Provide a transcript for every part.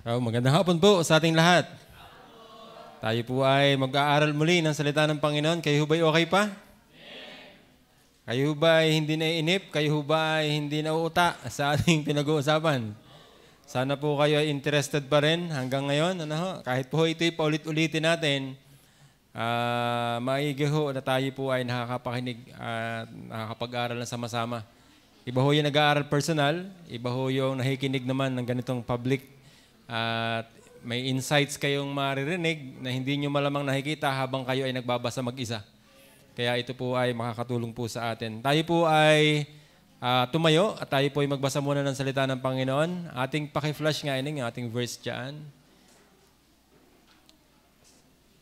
Magandang hapon po sa ating lahat. Tayo po ay mag-aaral muli ng salita ng Panginoon. Kayo ba'y okay pa? Kayo ba'y hindi naiinip? Kayo ba'y hindi nauuta sa ating pinag-uusapan? Sana po kayo ay interested pa rin hanggang ngayon. Kahit po ito'y paulit-ulitin natin, maigi ho na tayo po ay nakakapakinig at nakakapag-aaral na sama-sama. Iba ho yung nag-aaral personal, iba ho yung nakikinig naman ng ganitong public at may insights kayong maririnig na hindi nyo malamang nakikita habang kayo ay nagbabasa mag-isa. Kaya ito po ay makakatulong po sa atin. Tayo po ay tumayo at tayo po ay magbasa muna ng salita ng Panginoon. Ating paki-flash nga yung ating verse dyan.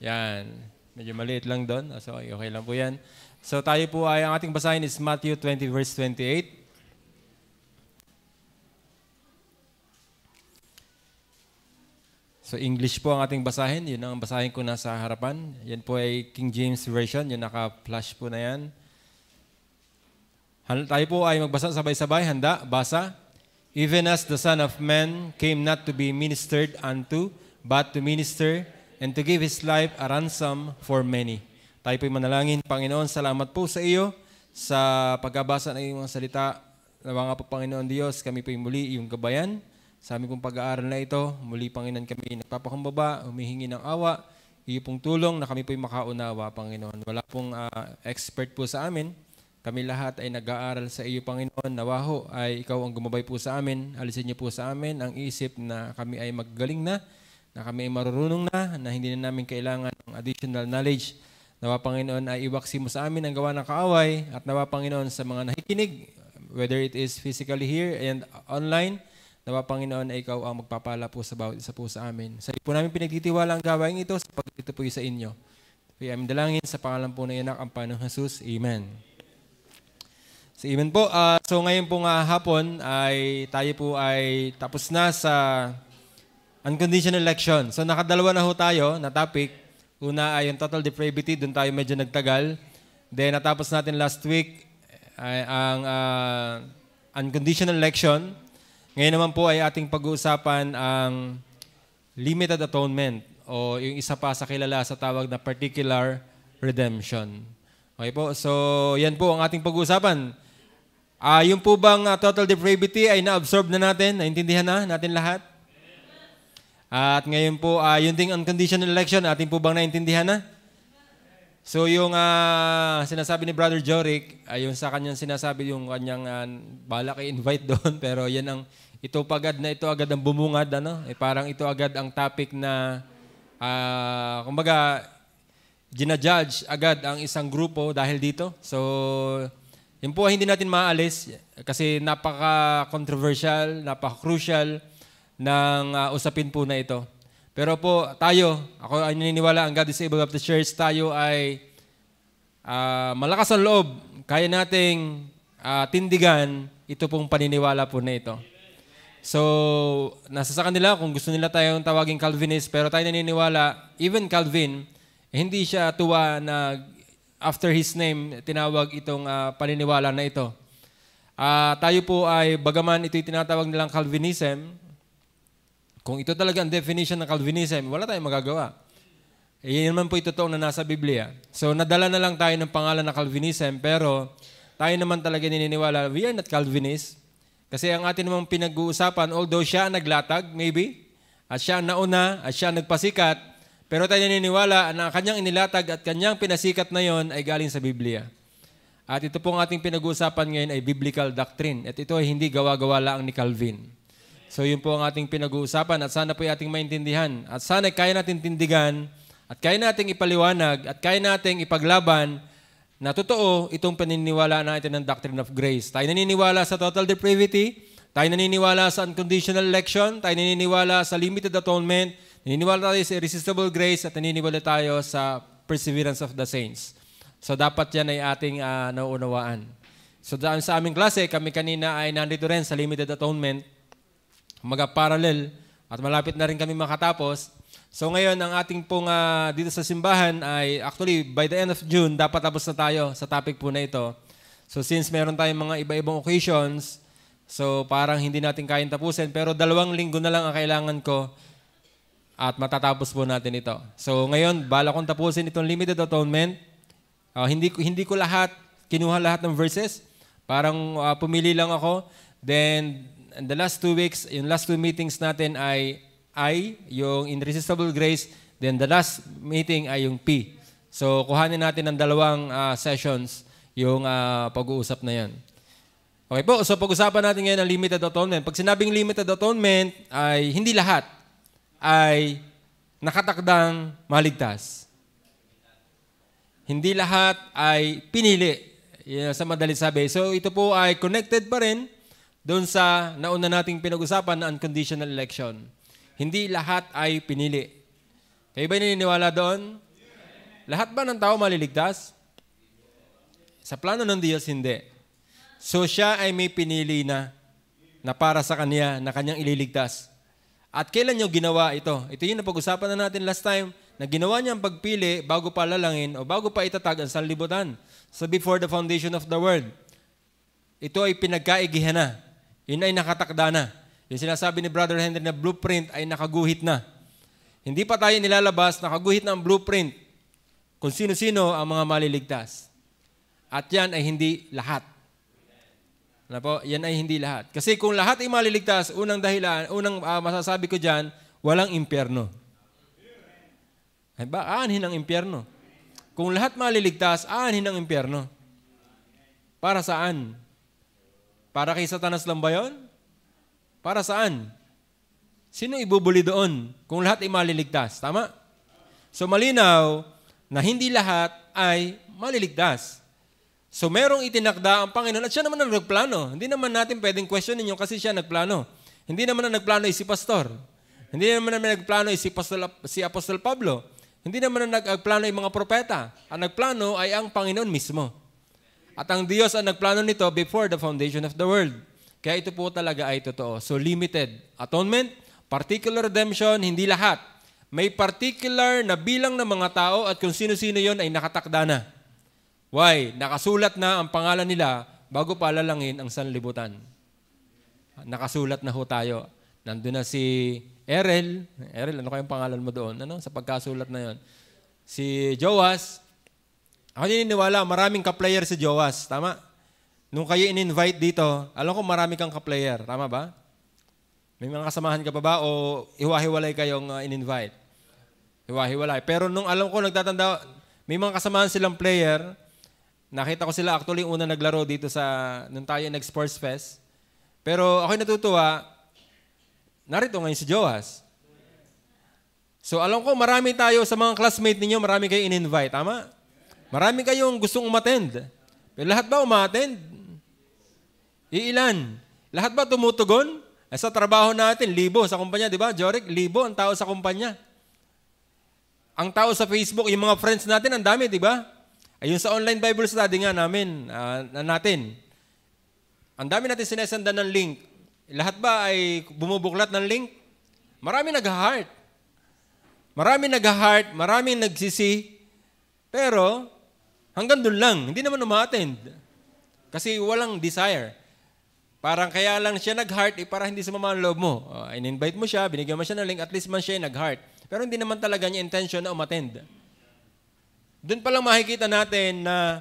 Yan. Medyo maliit lang doon. So, okay lang po yan. So tayo po ay, ang ating basahin is Matthew 20 verse 28. So English po ang ating basahin. Yun ang basahin ko nasa harapan. Yan po ay King James Version. Yung naka-flash po na yan. Tayo po ay magbasa sabay-sabay. Handa? Basa. Even as the Son of Man came not to be ministered unto, but to minister and to give His life a ransom for many. Tayo po ay manalangin. Panginoon, salamat po sa iyo sa pagbabasa ng iyong salita. Nawa nga po, Panginoon Diyos, kami po ay muli iyong gabayan. Sa aming pong pag-aaral na ito, muli Panginoon kami nagpapakumbaba, humihingi ng awa, iyo pong tulong na kami po'y makaunawa, Panginoon. Wala pong expert po sa amin. Kami lahat ay nag-aaral sa iyo, Panginoon. Nawa ho ay ikaw ang gumabay po sa amin. Alisin niyo po sa amin ang isip na kami ay maggaling na kami ay marurunong na hindi na namin kailangan ng additional knowledge. Nawa, Panginoon, ay iwaksi mo sa amin ang gawa ng kaaway at nawa, Panginoon, sa mga nakikinig, whether it is physically here and online, nawa, Panginoon, ay ikaw ang magpapala po sa bawat isa po sa amin. Sa iyo po namin pinagtitiwala ang gawain ito sapagkat ito po sa inyo. Kaya aming dalangin sa pangalan po ng Anak ang Panginoong Jesus. Amen. So, amen po. So ngayon pong hapon ay tayo po ay tapos na sa unconditional election. So nakadalawa na ho tayo na topic. Una ay yung total depravity. Doon tayo medyo nagtagal. Then natapos natin last week ay ang unconditional election. Ngayon naman po ay ating pag-uusapan ang limited atonement o yung isa pa sa kilala sa tawag na particular redemption. Okay po, so yan po ang ating pag-uusapan. Yung po bang total depravity ay na-absorb na natin, naintindihan na natin lahat? At ngayon po, yung ding unconditional election, ating po bang naintindihan na? So yung sinasabi ni Brother Joric, yung sa kanyang sinasabi, yung kanyang balak i-invite doon, pero yan ang ito agad ang bumungad, parang ito agad ang topic na kumbaga ginajudge agad ang isang grupo dahil dito. So yun po hindi natin maalis kasi napaka-controversial, napaka-crucial ng usapin po na ito. Pero po ako ay naniniwala ang God is able of the church, tayo ay malakas ang loob, kaya nating tindigan ito pong paniniwala po na ito. So, nasa sa kanila kung gusto nila tayong tawaging Calvinist, pero tayo naniniwala, even Calvin, hindi siya tuwa na after his name, tinawag itong paniniwala na ito. Tayo po ay, bagaman ito'y tinatawag nilang Calvinism, kung ito talaga ang definition ng Calvinism, wala tayong magagawa. Yan naman po ito totoong na nasa Biblia. So, nadala na lang tayo ng pangalan na Calvinism, pero tayo naman talaga naniniwala, we are not Calvinists. Kasi ang atin namang pinag-uusapan, although siya ang naglatag, maybe, at siya ang nauna, at siya ang nagpasikat, pero tayo naniniwala na kanyang inilatag at kanyang pinasikat na yon ay galing sa Biblia. At ito pong ating pinag-uusapan ngayon ay biblical doctrine. At ito ay hindi gawa-gawa lang ni Calvin. So yun po ang ating pinag-uusapan at sana po ay ating maintindihan. At sana kaya natin tindigan, at kaya nating ipaliwanag, at kaya nating ipaglaban na totoo itong paniniwala natin ng doctrine of grace. Tayo naniniwala sa total depravity, tayo naniniwala sa unconditional election, tayo naniniwala sa limited atonement, naniniwala tayo sa irresistible grace, at naniniwala tayo sa perseverance of the saints. So dapat yan ay ating nauunawaan. So sa aming klase, kami kanina ay nandito rin sa limited atonement, parallel, at malapit na rin kami makatapos. So ngayon, ang ating pong dito sa simbahan ay actually by the end of June, dapat tapos na tayo sa topic po na ito. So since meron tayong mga iba-ibang occasions, So parang hindi natin kayang tapusin, pero 2 linggo na lang ang kailangan ko at matatapos po natin ito. So ngayon, bala kong tapusin itong limited atonement. Hindi ko kinuha lahat ng verses. Parang pumili lang ako. Then, in the last 2 weeks, yung last 2 meetings natin ay yung Irresistible Grace. Then the last meeting ay yung P. So kuhanin natin ng 2 sessions yung pag-uusap na yan. Okay po, so pag-usapan natin ngayon ang limited atonement. Pag sinabing limited atonement, ay hindi lahat ay nakatakdang maligtas. Hindi lahat ay pinili. Yan sa madalit sabi. So ito po ay connected pa rin doon sa nauna nating pinag-usapan na unconditional election. Hindi lahat ay pinili. Kayo ba naniniwala doon? Lahat ba ng tao maliligtas? Sa plano ng Diyos, hindi. So siya ay may pinili na para sa kanya, na kanyang ililigtas. At kailan niyo ginawa ito? Ito yung napag-usapan na natin last time, na ginawa niya ang pagpili bago pa lalangin o bago pa itatag ang sanlibutan. So before the foundation of the world. Ito ay pinagkaigihan na. Yun ay nakatakda na. Yung sinasabi ni Brother Henry na blueprint ay nakaguhit na. Hindi pa tayo nilalabas, nakaguhit na ang blueprint kung sino-sino ang mga maliligtas. At yan ay hindi lahat. Ano po? Yan ay hindi lahat. Kasi kung lahat ay maliligtas, unang masasabi ko dyan, walang impyerno. Ay ba? Aanhin ang impyerno. Kung lahat maliligtas, aanhin ang impyerno. Para saan? Para kay Satanas lang ba yun? Para saan? Sino ibubuli doon kung lahat ay maliligtas? Tama? So malinaw na hindi lahat ay maliligtas. So merong itinakda ang Panginoon at siya naman ang nagplano. Hindi naman natin pwedeng questionin yun kasi siya nagplano. Hindi naman ang nagplano ay si pastor. Hindi naman ang nagplano ay si Apostol Pablo. Hindi naman ang nagplano ay mga propeta. Ang nagplano ay ang Panginoon mismo. At ang Diyos ang nagplano nito before the foundation of the world. Kaya ito po talaga ay totoo. So limited atonement, particular redemption, hindi lahat. May particular na bilang ng mga tao at kung sino-sino yon ay nakatakda na. Why? Nakasulat na ang pangalan nila bago pa lalangin ang sanlibutan. Nakasulat na ho tayo. Nandun na si Erel. Erel, ano kayong pangalan mo doon? Ano? Sa pagkasulat na yon. Si Joas. Ako naniniwala, maraming ka-player si Joas. Tama? Nung kayo in-invite dito, alam ko marami kang ka-player. Tama ba? May mga kasamahan ka pa ba o iwahiwalay kayong in-invite? Iwahiwalay. Pero nung alam ko, nagtatanda, may mga kasamahan silang player. Nakita ko sila actually una naglaro dito nung tayo nag-Sports Fest. Pero ako'y natutuwa, narito ngayon si Joas. So alam ko marami tayo sa mga classmate ninyo, marami kayo in-invite. Tama? Marami kayong gustong umattend. Pero lahat ba umattend? Iilan? Lahat ba tumutugon? Sa trabaho natin, 1,000 sa kumpanya, di ba? Jorik, 1,000 ang tao sa kumpanya. Ang tao sa Facebook, yung mga friends natin, ang dami, di ba? Ayun sa online Bible study nga natin. Ang dami natin sinesendan ng link. Lahat ba ay bumubuklat ng link? Marami nag-heart. Marami nagsisi. Pero, hanggang doon lang. Hindi naman umattend. Kasi walang desire. Parang kaya lang siya nag-heart, para hindi sumama ang loob mo. In-invite mo siya, binigyan mo siya ng link, at least man siya nag-heart. Pero hindi naman talaga niya intention na umattend. Doon palang makikita natin na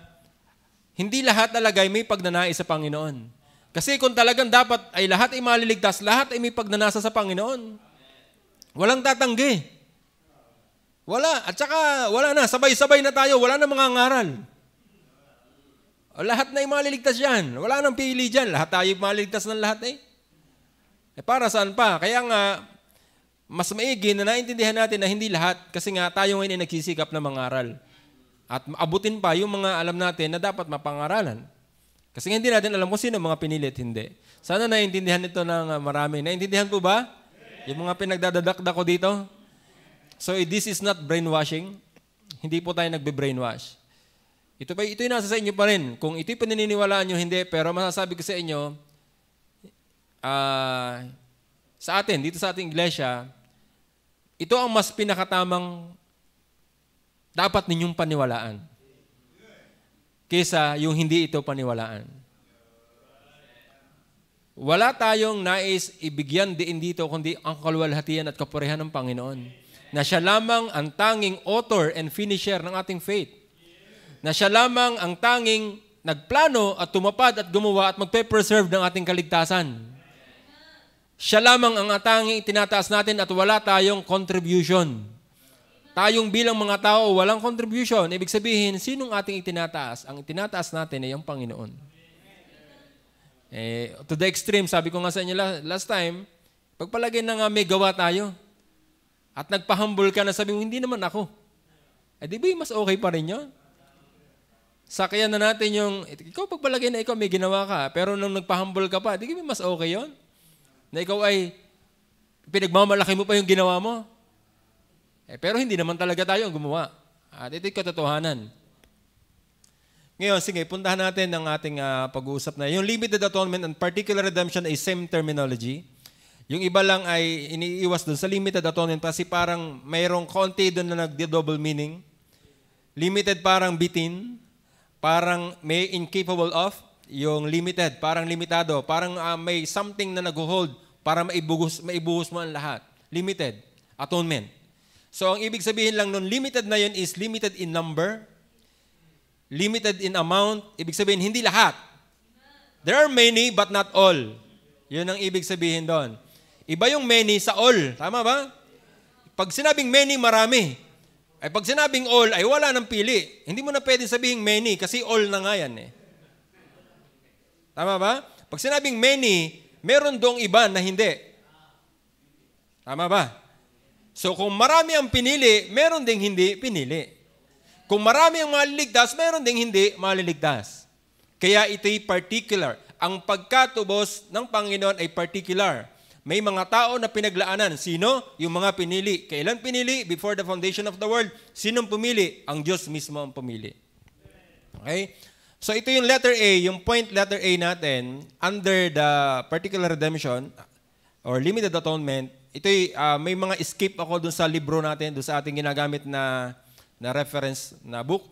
hindi lahat talaga ay may pagnanais sa Panginoon. Kasi kung talagang dapat ay lahat ay maliligtas, lahat ay may pagnanasa sa Panginoon. Walang tatanggi. Wala. At saka wala na. Sabay-sabay na tayo. Wala na mga ngaral. Lahat na ay maliligtas yan. Wala nang pili dyan. Lahat tayo maliligtas ng lahat eh. Para saan pa? Kaya nga, mas maigi na naintindihan natin na hindi lahat kasi nga tayo ngayon ay nagsisikap na mangaral. At abutin pa yung mga alam natin na dapat mapangaralan. Kasi hindi natin alam kung sino mga pinilit, hindi. Sana naintindihan ito ng marami. Naintindihan po ba? Yung mga pinagdadadakda ko dito? So this is not brainwashing. Hindi po tayo nagbe-brainwash. Ito'y nasa sa inyo pa rin. Kung ito'y paniniwalaan nyo, hindi. Pero masasabi ko sa inyo, sa atin, dito sa ating iglesia, ito ang mas pinakatamang dapat ninyong paniwalaan kaysa yung hindi ito paniwalaan. Wala tayong nais ibigyan diin dito kundi ang kaluwalhatian at kapurihan ng Panginoon. Na siya lamang ang tanging author and finisher ng ating faith. Na siya lamang ang tanging nagplano at tumapad at gumawa at magpe-preserve ng ating kaligtasan. Siya lamang ang tanging itinataas natin at wala tayong contribution. Tayong bilang mga tao, walang contribution. Ibig sabihin, sinong ating itinataas? Ang itinataas natin ay ang Panginoon. To the extreme, sabi ko nga sa inyo last time, pagpalagay na nga may gawa tayo at nagpahumble ka na sabi mo, hindi naman ako. Di ba mas okay pa rin yun? Sakyan na natin yung, ikaw pagpalagay na ikaw may ginawa ka, pero nung nagpahumble ka pa, di ba mas okay yun? Na ikaw ay pinagmamalaki mo pa yung ginawa mo. Pero hindi naman talaga tayo ang gumawa. At ito'y katotohanan. Ngayon, sige, puntahan natin ang ating pag-uusap na. Yung limited atonement and particular redemption ay same terminology. Yung iba lang ay iniiwas doon sa limited atonement kasi parang mayroong konti doon na nagdi-double meaning. Limited parang bitin, parang may incapable of, yung limited, parang limitado, parang may something na nag-hold para maibuhos mo ang lahat. Limited, atonement. So, ang ibig sabihin lang nun, limited na yun is limited in number, limited in amount. Ibig sabihin, hindi lahat. There are many, but not all. Yun ang ibig sabihin doon. Iba yung many sa all. Tama ba? Pag sinabing many, marami. Ay pag sinabing all, ay wala nang pili. Hindi mo na pwede sabihin many, kasi all na nga yan eh. Tama ba? Pag sinabing many, meron doong iba na hindi. Tama ba? So kung marami ang pinili, meron ding hindi pinili. Kung marami ang maliligtas, meron ding hindi maliligtas. Kaya ito'y particular. Ang pagkatubos ng Panginoon ay particular. May mga tao na pinaglaanan. Sino? Yung mga pinili. Kailan pinili? Before the foundation of the world. Sinong pumili? Ang Diyos mismo ang pumili. Okay? So ito yung letter A, yung point letter A natin, under the particular redemption or limited atonement, ito'y may mga escape ako dun sa libro natin, dun sa ating ginagamit na reference na book.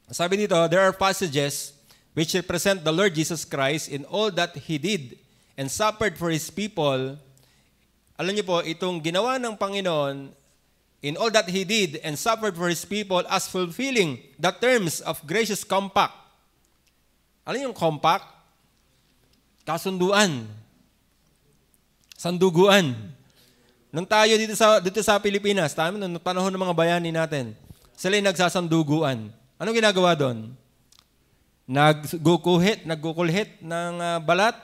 Sabi dito, there are passages which represent the Lord Jesus Christ in all that He did and suffered for His people. Alam niyo po, itong ginawa ng Panginoon in all that He did and suffered for His people as fulfilling the terms of gracious compact. Alam yung compact? Kasunduan. Sanduguan. Nung tayo dito sa Pilipinas, nung panahon ng mga bayani natin, sila yung nagsasanduguan. Anong ginagawa doon? Nagkukulhit ng balat,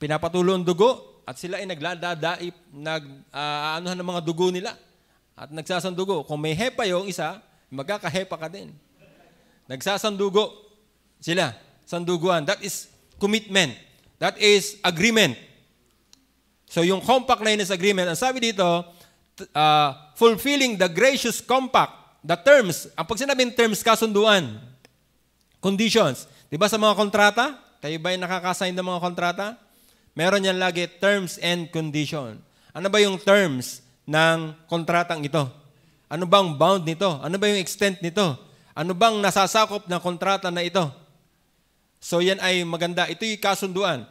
pinapatulo ang dugo, at sila ay nagladadaip, aanuhan ng mga dugo nila. At nagsasandugo. Kung may hepa yung isa, magkakahepa ka din. Nagsasandugo sila. Sanduguan. That is commitment. That is agreement. So yung compact na yun is agreement. Ang sabi dito, fulfilling the gracious compact, the terms. Ang pag sinabing terms, kasunduan. Conditions. Diba sa mga kontrata? Kayo ba yung nakakasign ng mga kontrata? Meron yan lagi, terms and condition. Ano ba yung terms ng kontratang ito? Ano bang bound nito? Ano ba yung extent nito? Ano bang nasasakop ng kontrata na ito? So yan ay maganda. Ito yung kasunduan.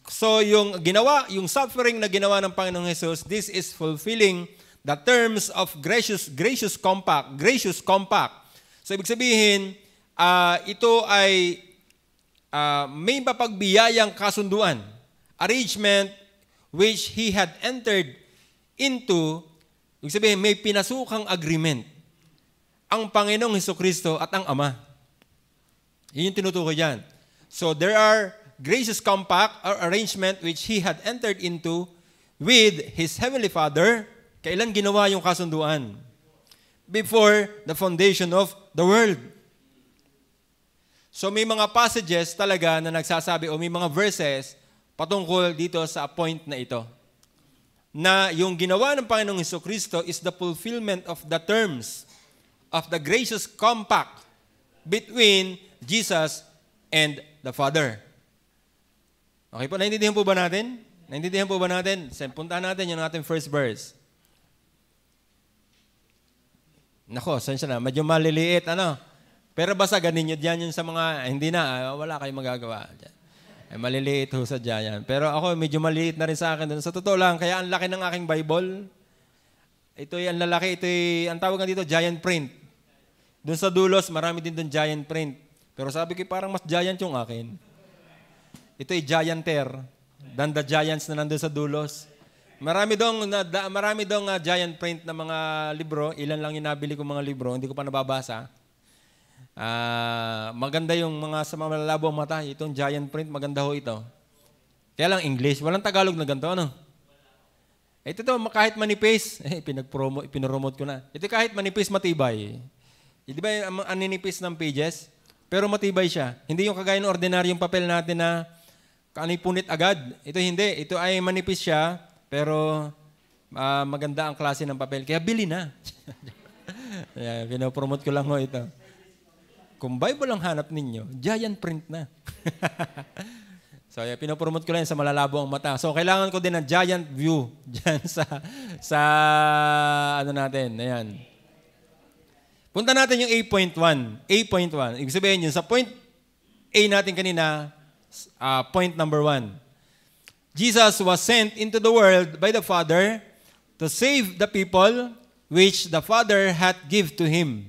So yung suffering na ginawa ng Panginoong Jesus, this is fulfilling the terms of gracious compact. Gracious compact. So ibig sabihin, ito ay may mapagbiyayang kasunduan. Arrangement which He had entered into, ibig sabihin, may pinasukang agreement ang Panginoong Hesukristo at ang Ama. Yun yung tinutukoy dyan. So there are gracious compact or arrangement which He had entered into with His Heavenly Father. Kailan ginawa yung kasunduan? Before the foundation of the world. So may mga passages talaga na nagsasabi o may mga verses patungkol dito sa point na ito. Na yung ginawa ng Panginoong Hesukristo is the fulfillment of the terms of the gracious compact between Jesus and the Father. Okay po, naintindihan po ba natin? Naintindihan po ba natin? Puntahan natin yung ating first verse. Nako, sensya na, medyo maliliit, ano? Pero basta ganin nyo dyan yun sa mga, hindi na, wala kayong magagawa. Ay, maliliit ho sa giant. Pero ako, medyo maliit na rin sa akin. Sa totoo lang, kaya ang laki ng aking Bible. Ito ay ang lalaki, ito ay, ang tawag dito, giant print. Doon sa dulos, marami din doon giant print. Pero sabi ko, parang mas giant yung akin. Ito ay gianter than the giants na nandun sa dulos. Marami dong giant print na mga libro. Ilan lang yung nabili ko mga libro, hindi ko pa nababasa. Maganda yung mga sa mga malalabo ang mata. Itong giant print, maganda ho ito. Kaya lang English. Walang Tagalog na ganito, ano? Ito kahit manipis. Pinromote ko na. Ito kahit manipis, matibay. Di ba ang ninipis ng pages? Pero matibay siya. Hindi yung kagaya ng ordinaryong papel natin na punit agad. Ito hindi. Ito ay manipis siya, pero maganda ang klase ng papel. Kaya bili na. Pinopromote ko lang ho ito. Kung Bible ang hanap ninyo, giant print na. So, pinopromote ko lang sa malalabo ang mata. So, kailangan ko din ng giant view dyan sa ano natin. Ayan. Punta natin yung 8.1. 8.1. Ibig sabihin yun, sa point A natin kanina, point number 1. Jesus was sent into the world by the Father to save the people which the Father hath give to Him.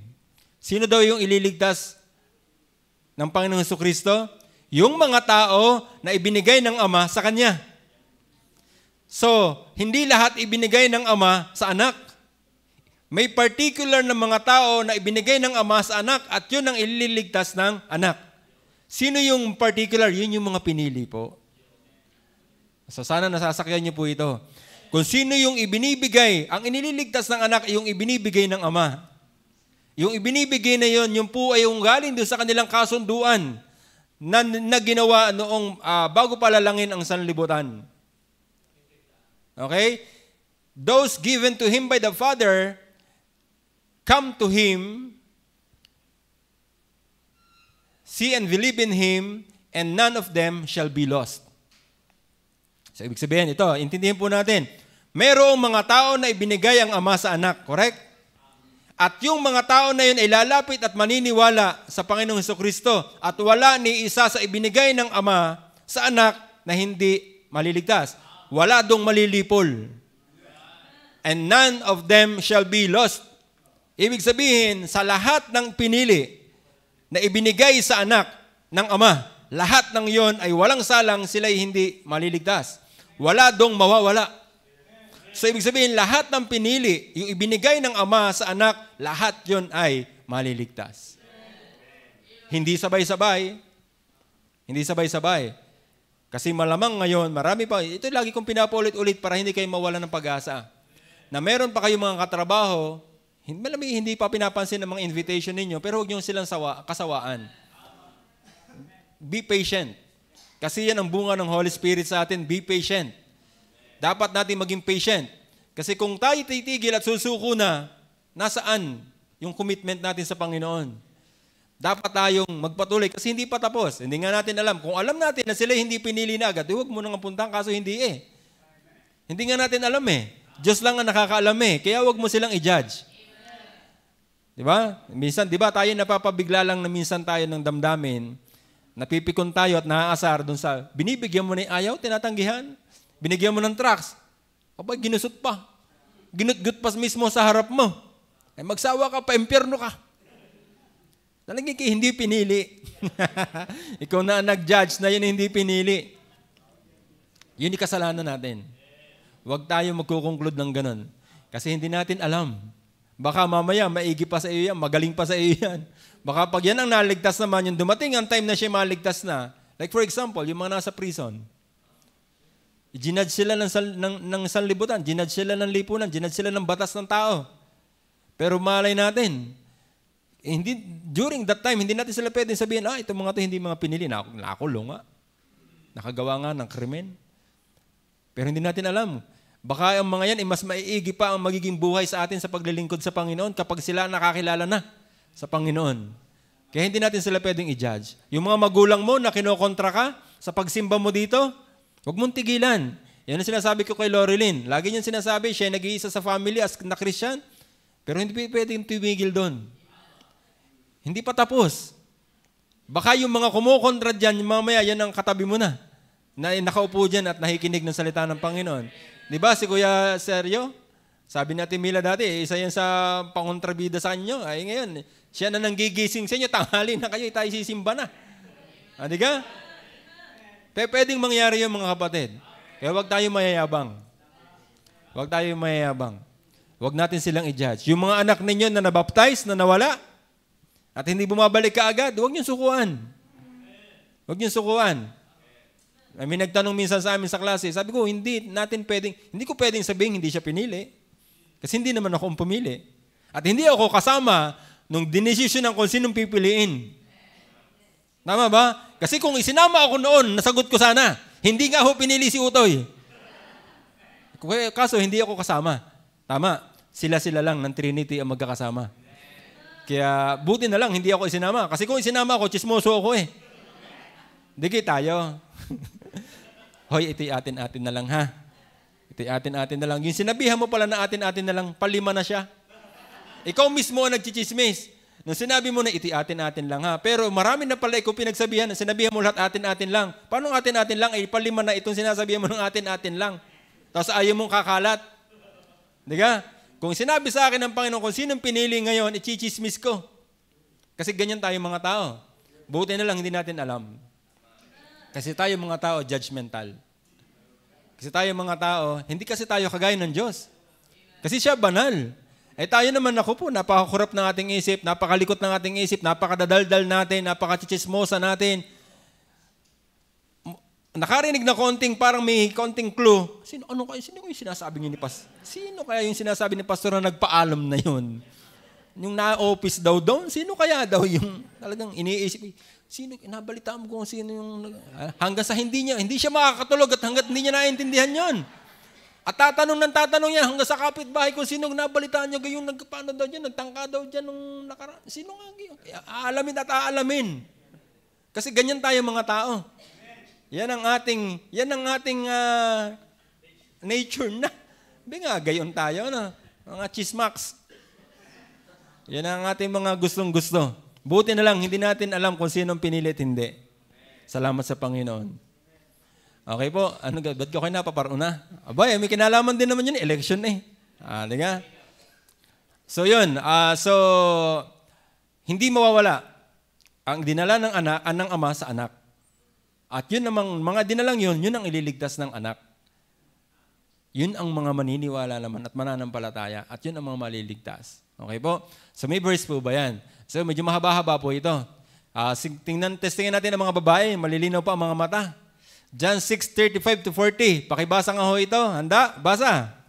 Sino daw yung ililigtas ng Panginoong Jesucristo? Yung mga tao na ibinigay ng Ama sa Kanya. So, hindi lahat ibinigay ng Ama sa anak. May particular na mga tao na ibinigay ng Ama sa anak at yun ang ililigtas ng anak. Sino yung particular? Yun yung mga pinili po. So, sana nasasakyan niyo po ito. Kung sino yung ibinibigay, ang inililigtas ng anak, yung ibinibigay ng Ama. Yung ibinibigay na yun, yung po ay yung galing doon sa kanilang kasunduan na ginawa noong bago palalangin ang sanlibutan. Okay? Those given to Him by the Father come to Him, see and believe in Him, and none of them shall be lost. So, ibig sabihin, ito, intindihin po natin. Mayroong mga tao na ibinigay ang Ama sa anak, correct? At yung mga tao na yun ay lalapit at maniniwala sa Panginoong Jesucristo at wala ni isa sa ibinigay ng Ama sa anak na hindi maliligtas. Wala dong malilipol. And none of them shall be lost. Ibig sabihin, sa lahat ng pinili na ibinigay sa anak ng Ama, lahat ng yon ay walang salang, sila'y hindi maliligtas. Wala dong mawawala. So, ibig sabihin, lahat ng pinili, yung ibinigay ng Ama sa anak, lahat yon ay maliligtas. Hindi sabay-sabay. Hindi sabay-sabay. Kasi malamang ngayon, marami pa, ito lagi kong pinapaulit-ulit para hindi kayo mawala ng pag-asa. Na meron pa kayong mga katrabaho, hindi pa pinapansin ng mga invitation ninyo, pero huwag nyo silang kasawaan. Be patient. Kasi yan ang bunga ng Holy Spirit sa atin, be patient. Dapat natin maging patient. Kasi kung tayo titigil at susuko na, nasaan yung commitment natin sa Panginoon? Dapat tayong magpatuloy kasi hindi pa tapos. Hindi nga natin alam. Kung alam natin na sila hindi pinili na agad, huwag mo nang puntahan, kaso hindi eh. Hindi nga natin alam eh. Diyos lang ang nakakaalam eh. Kaya huwag mo silang i-judge. Diba? Minsan, diba tayo napapabigla lang na minsan tayo ng damdamin, napipikon tayo at naaasar dun sa, binibigyan mo na yung ayaw, tinatanggihan. Binigyan mo ng tracts. Kapag ginusot pa. Ginutgut pa mismo sa harap mo. Ay magsawa ka pa, impyerno ka. Talagang hindi pinili. Ikaw na nag-judge na yun hindi pinili. Yun yung kasalanan natin. Huwag tayo magkukonclude ng ganun. Kasi hindi natin alam. Baka mamaya maigi pa sa iyo yan, magaling pa sa iyo yan. Baka pag yan ang naligtas naman, yung dumating ang time na siya maligtas na. Like for example, yung mga nasa prison. Ginudge sila ng sanlibutan, ginudge sila ng lipunan, ginudge sila ng batas ng tao. Pero malay natin, during that time, hindi natin sila pwedeng sabihin, itong mga ito hindi mga pinili, nakulong nga. Nakagawa nga ng krimen. Pero hindi natin alam. Baka ang mga yan, mas maiigi pa ang magiging buhay sa atin sa paglilingkod sa Panginoon kapag sila nakakilala na sa Panginoon. Kaya hindi natin sila pwedeng i-judge. Yung mga magulang mo na kinokontra ka sa pagsimba mo dito, huwag mong tigilan. Yan ang sinasabi ko kay Loreline. Lagi niyang sinasabi, siya nag-iisa sa family as na Christian, pero hindi pwedeng tumigil doon. Hindi pa tapos. Baka yung mga kumukontra dyan, mamaya yan ang katabi mo na. na nakaupo dyan at nakikinig ng salita ng Panginoon. Di ba si Kuya Sergio? Sabi natin Mila dati, isa yan sa pangontrabida sa inyo. Ay ngayon, siya na nanggigising sa inyo, tanghali na kayo, tayo sisimba na. Di ka? Pwedeng mangyari yung mga kapatid. Kaya huwag tayo mayayabang. Huwag tayo mayayabang. Huwag natin silang i-judge. Yung mga anak ninyo na nabaptize, na nawala, at hindi bumabalik kaagad, huwag niyong sukuan. Huwag niyong sukuan. May nagtanong minsan sa amin sa klase, sabi ko, hindi ko pwedeng sabihin hindi siya pinili. Kasi hindi naman ako ang pumili. At hindi ako kasama nung dinesisyon ng kung sinong pipiliin. Tama ba? Kasi kung isinama ako noon, nasagot ko sana. Hindi nga ako pinili si Utoy. Kaso hindi ako kasama. Tama. Sila-sila lang ng Trinity ang magkakasama. Kaya buti na lang hindi ako isinama. Kasi kung isinama ako, chismoso ako eh. Digi tayo. Hoy, ito'y atin-atin na lang ha. Ito'y atin-atin na lang. Yung sinabihan mo pala na atin-atin na lang, palima na siya. Ikaw mismo ang nagchichismis. Nung sinabi mo na ito'y atin-atin lang ha. Pero marami na pala ikaw pinagsabihan. Sinabihan mo lahat atin-atin lang. Paano atin-atin lang? Ay palima na itong sinasabihan mo ng atin-atin lang. Tapos ayaw mong kakalat. Di ka? Kung sinabi sa akin ng Panginoon kung sinong pinili ngayon, ichichismis ko. Kasi ganyan tayo mga tao. Buti na lang hindi natin alam. Kasi tayo mga tao, judgmental. Kasi tayo mga tao, hindi kasi tayo kagaya ng Diyos. Kasi siya banal. Eh tayo naman ako po, napakakurap ng ating isip, napakalikot ng ating isip, napakadadaldal natin, napakachichismosa natin. Nakarinig na parang may konting clue. Sino yung sinasabi niyo ni Pastor? Sino kaya yung sinasabi ni Pastor na nagpaalam na yun? Yung na-office daw doon, sino kaya daw yung talagang iniisip? Sino, inabalitaan mo kung sino yung... Hanggang sa hindi siya makakatulog at hanggat hindi niya naiintindihan yon. At tatanong niya hanggang sa kapitbahay kung sino nabalitaan niya, gayong nagpaano daw dyan, nagtangka daw dyan nung nakaraan. Sino nga gayon? Aalamin at aalamin. Kasi ganyan tayo mga tao. Yan ang ating nature na. Hindi nga, gayon tayo, no? Mga chismaks. Yan ang ating mga gustong-gusto. Buti na lang, hindi natin alam kung sinong pinilit, hindi. Salamat sa Panginoon. Okay po, ba't ko kayo napaparuna? Abay, may kinalaman din naman yun, election eh. Di nga? So yun, hindi mawawala ang dinala ng anak, ng ama sa anak. At yun namang, mga dinalang yun ang ililigtas ng anak. Yun ang mga maniniwala naman at mananampalataya. At yun ang mga maliligtas. Okay po? So may verse po ba yan? So medyo mahaba-haba po ito. Testingin natin ang mga babae. Malilinaw pa ang mga mata. John 6:35-40. Pakibasa nga ho ito. Handa? Basa.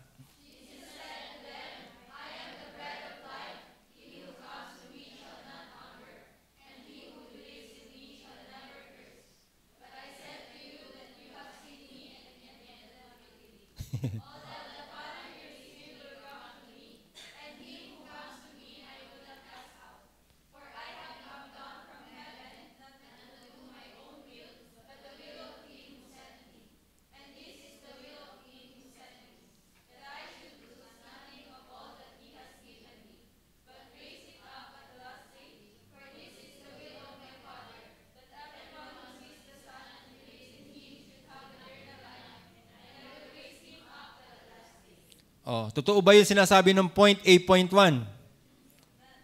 Totoo ba yung sinasabi ng point A, point 1?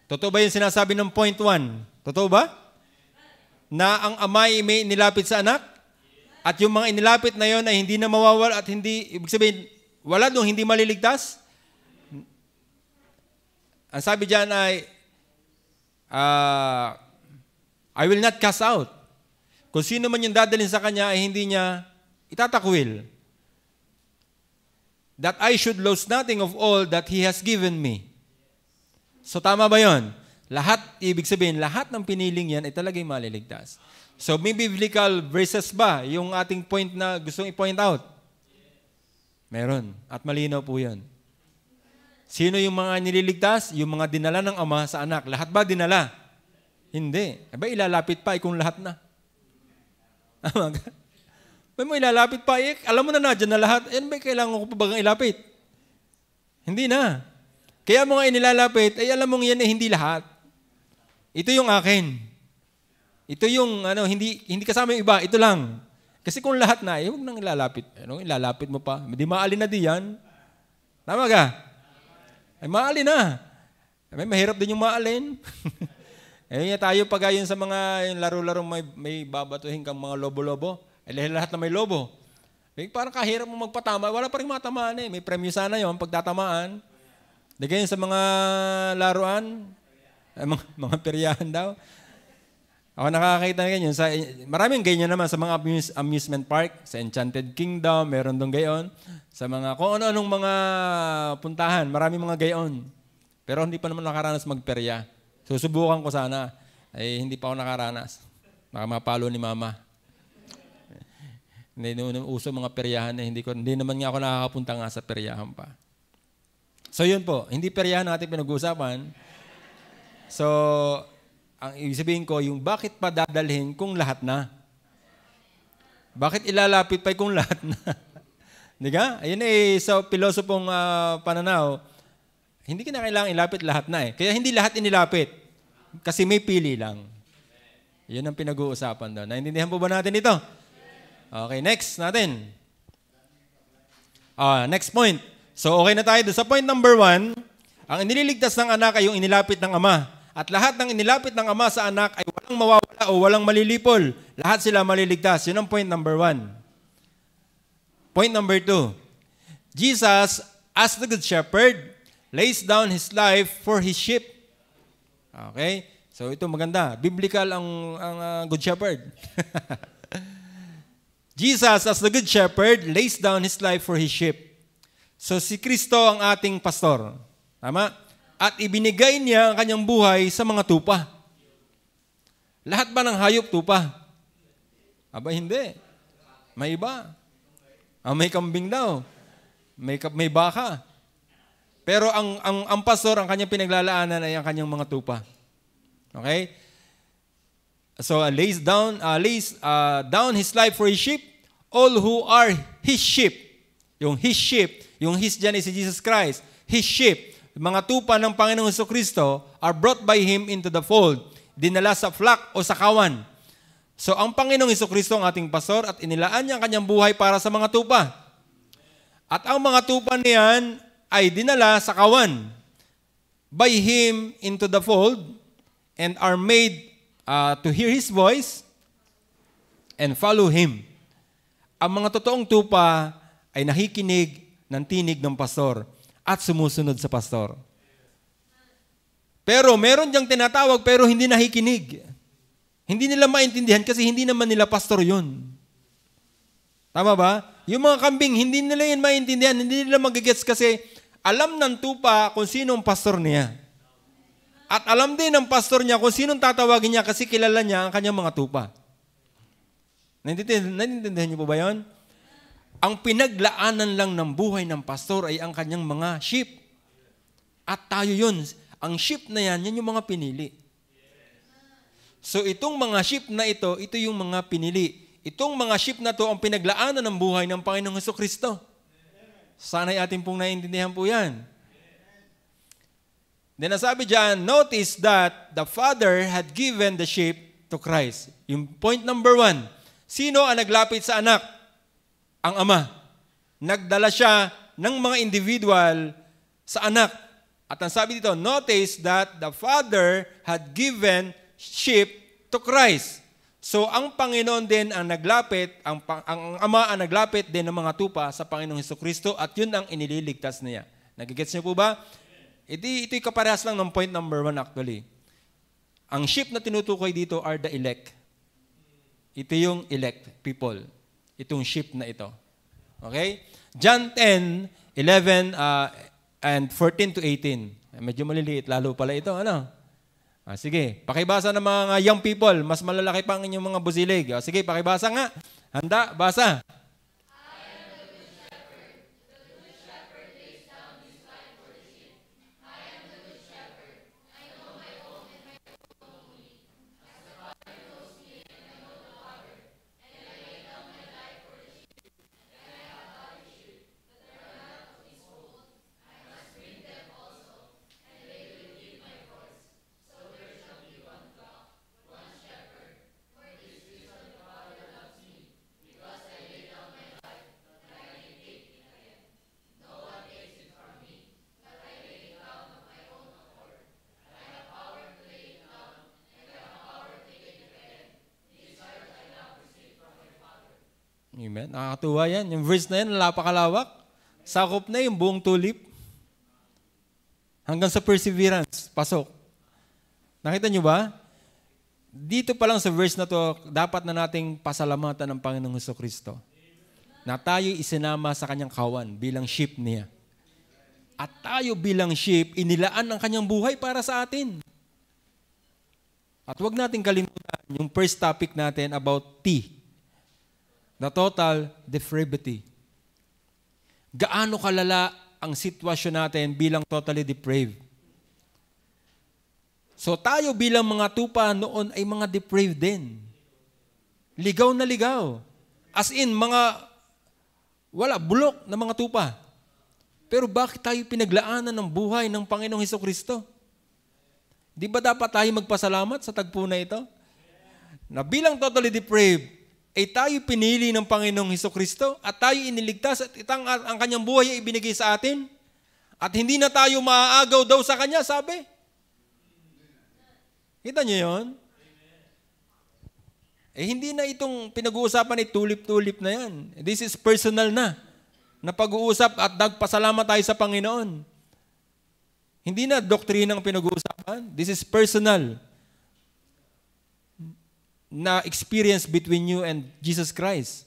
Totoo ba yung sinasabi ng point 1? Totoo ba? Na ang ama ay may inilapit sa anak? At yung mga inilapit na yon ay hindi na mawawala at hindi, ibig sabihin, wala doon, hindi maliligtas? Ang sabi dyan ay, I will not cast out. Kung sino man yung dadalhin sa kanya ay hindi niya itatakwil. That I should lose nothing of all that He has given me. So tama ba yun? Lahat, ibig sabihin, lahat ng piniling yan ay talagang maliligtas. So may biblical verses ba yung ating point na gustong i-point out? Meron. At malinaw po yan. Sino yung mga nililigtas? Yung mga dinala ng ama sa anak. Lahat ba dinala? Hindi. Aba, ilalapit pa kung lahat na. May mo ilalapit pa, alam mo na dyan na lahat, ba kailangan ko pa bagang ilapit? Hindi na. Kaya mga inilalapit, alam mong yan hindi lahat. Ito yung akin. Ito yung, hindi kasama yung iba, ito lang. Kasi kung lahat na, huwag nang ilalapit. Ano, ilalapit mo pa. Hindi maalin na di yan. Tama ka? Ay, maalin na. Ay, mahirap din yung maalin. Eh, tayo pag ayon sa mga yung laro-laro may babatuhin kang mga lobo-lobo. Eh, lahat na may lobo. Eh, parang kahirap mo magpatama. Wala pa rin matamaan eh. May premyo sana yun, pagtatamaan. Di ganyan sa mga laruan. Mga peryahan daw. Ako nakakakita na ganyan. Maraming ganyan naman sa mga amusement park. Sa Enchanted Kingdom, meron doon gayon. Sa mga, kung ano-anong mga puntahan, maraming mga gayon. Pero hindi pa naman nakaranas magperya. Susubukan ko sana. Ay hindi pa ako nakaranas. Baka mapalo ni mama. Hindi uso mga peryahan eh. Hindi naman nga ako nakakapunta nga sa peryahan pa. So yun po, hindi peryahan ang ating pinag-uusapan. So, ang ibig sabihin ko, yung bakit pa dadalhin kung lahat na? Bakit ilalapit pa kung lahat na? Di ka? Ayun eh, sa pilosopong pananaw, hindi ka na kailangan ilapit lahat na eh. Kaya hindi lahat inilapit. Kasi may pili lang. Yun ang pinag-uusapan doon. Naintindihan po ba natin ito? Okay, next natin. Next point. So, okay na tayo. Sa point number 1, ang iniligtas ng anak ay yung inilapit ng ama. At lahat ng inilapit ng ama sa anak ay walang mawawala o walang malilipol. Lahat sila maliligtas. Yun ang point number 1. Point number 2. Jesus, as the good shepherd, lays down his life for his sheep. Okay? So ito maganda. Biblical ang good shepherd. Jesus, as the good shepherd, lays down his life for his sheep. So si Kristo ang ating pastor. Tama? At ibinigay niya ang kanyang buhay sa mga tupa. Lahat ba ng hayop tupa? Aba, hindi. May iba. May kambing daw. May baka. Pero ang pastor, ang kanyang pinaglalaanan ay ang kanyang mga tupa. Okay? So, lays down his life for his sheep, all who are his sheep. Yung his sheep, yung his dyan is si Jesus Christ. His sheep, mga tupa ng Panginoong Jesucristo are brought by Him into the fold, dinala sa flock o sa kawan. So, ang Panginoong Jesucristo ang ating pastor at inilaan niya ang kanyang buhay para sa mga tupa. At ang mga tupa niyan ay dinala sa kawan by Him into the fold and are made to hear His voice and follow Him. Ang mga totoong tupa ay nakikinig ng tinig ng pastor at sumusunod sa pastor. Pero meron diyang tinatawag pero hindi nakikinig. Hindi nila maintindihan kasi hindi naman nila pastor yun. Tama ba? Yung mga kambing, hindi nila yun maintindihan, hindi nila magigets kasi alam ng tupa kung sino ang pastor niya. At alam din ng pastor niya kung sino tatawagin niya kasi kilala niya ang kanyang mga tupa. Naintindihan niyo po ba yun? Ang pinaglaanan lang ng buhay ng pastor ay ang kanyang mga sheep. At tayo yun. Ang sheep na yan, yan yung mga pinili. So itong mga sheep na ito yung mga pinili. Itong mga sheep na to ang pinaglaanan ng buhay ng Panginoong Jesucristo. Sana'y atin pong naiintindihan po yan. Then nasabi dyan, notice that the Father had given the sheep to Christ. Yung point number 1, sino ang naglapit sa anak? Ang ama. Nagdala siya ng mga individual sa anak. At ang sabi dito, notice that the Father had given sheep to Christ. So, ang Panginoon din ang naglapit, ang Ama ang naglapit din ng mga tupa sa Panginoong Jesucristo at yun ang inililigtas niya. Nagigets niyo po ba? Ito'y kaparehas lang ng point number 1 actually. Ang sheep na tinutukoy dito are the elect. Ito yung elect people. Itong sheep na ito. Okay? John 10, 11 and 14 to 18. Medyo maliliit, lalo pala ito. Ano? Sige, pakibasa ng mga young people. Mas malalaki pa ang inyong mga busilig. Sige, pakibasa nga. Handa, basa. Amen. Nakakatuwa yan. Yung verse na yan, napakalawak. Sakop na yung buong tulip. Hanggang sa perseverance, pasok. Nakita nyo ba? Dito pa lang sa verse na to, dapat na nating pasalamatan ng Panginoong Jesucristo na tayo isinama sa kanyang kawan bilang sheep niya. At tayo bilang sheep, inilaan ang kanyang buhay para sa atin. At huwag natin kalimutan yung first topic natin about T. The total depravity. Gaano kalala ang sitwasyon natin bilang totally depraved. So tayo bilang mga tupa noon ay mga depraved din. Ligaw na ligaw. As in, bulok na mga tupa. Pero bakit tayo pinaglaanan ng buhay ng Panginoong Hesukristo? Di ba dapat tayo magpasalamat sa tagpo na ito? Na bilang totally depraved, ay tayo pinili ng Panginoong Hesukristo at tayo iniligtas at ang kanyang buhay ay ibinigay sa atin. At hindi na tayo maaagaw daw sa kanya, sabi. Kita niyo yun? Hindi na itong pinag-uusapan ay tulip-tulip na yan. This is personal na pag-uusap at nagpasalamat tayo sa Panginoon. Hindi na doktrinang pinag-uusapan. This is personal na experience between you and Jesus Christ.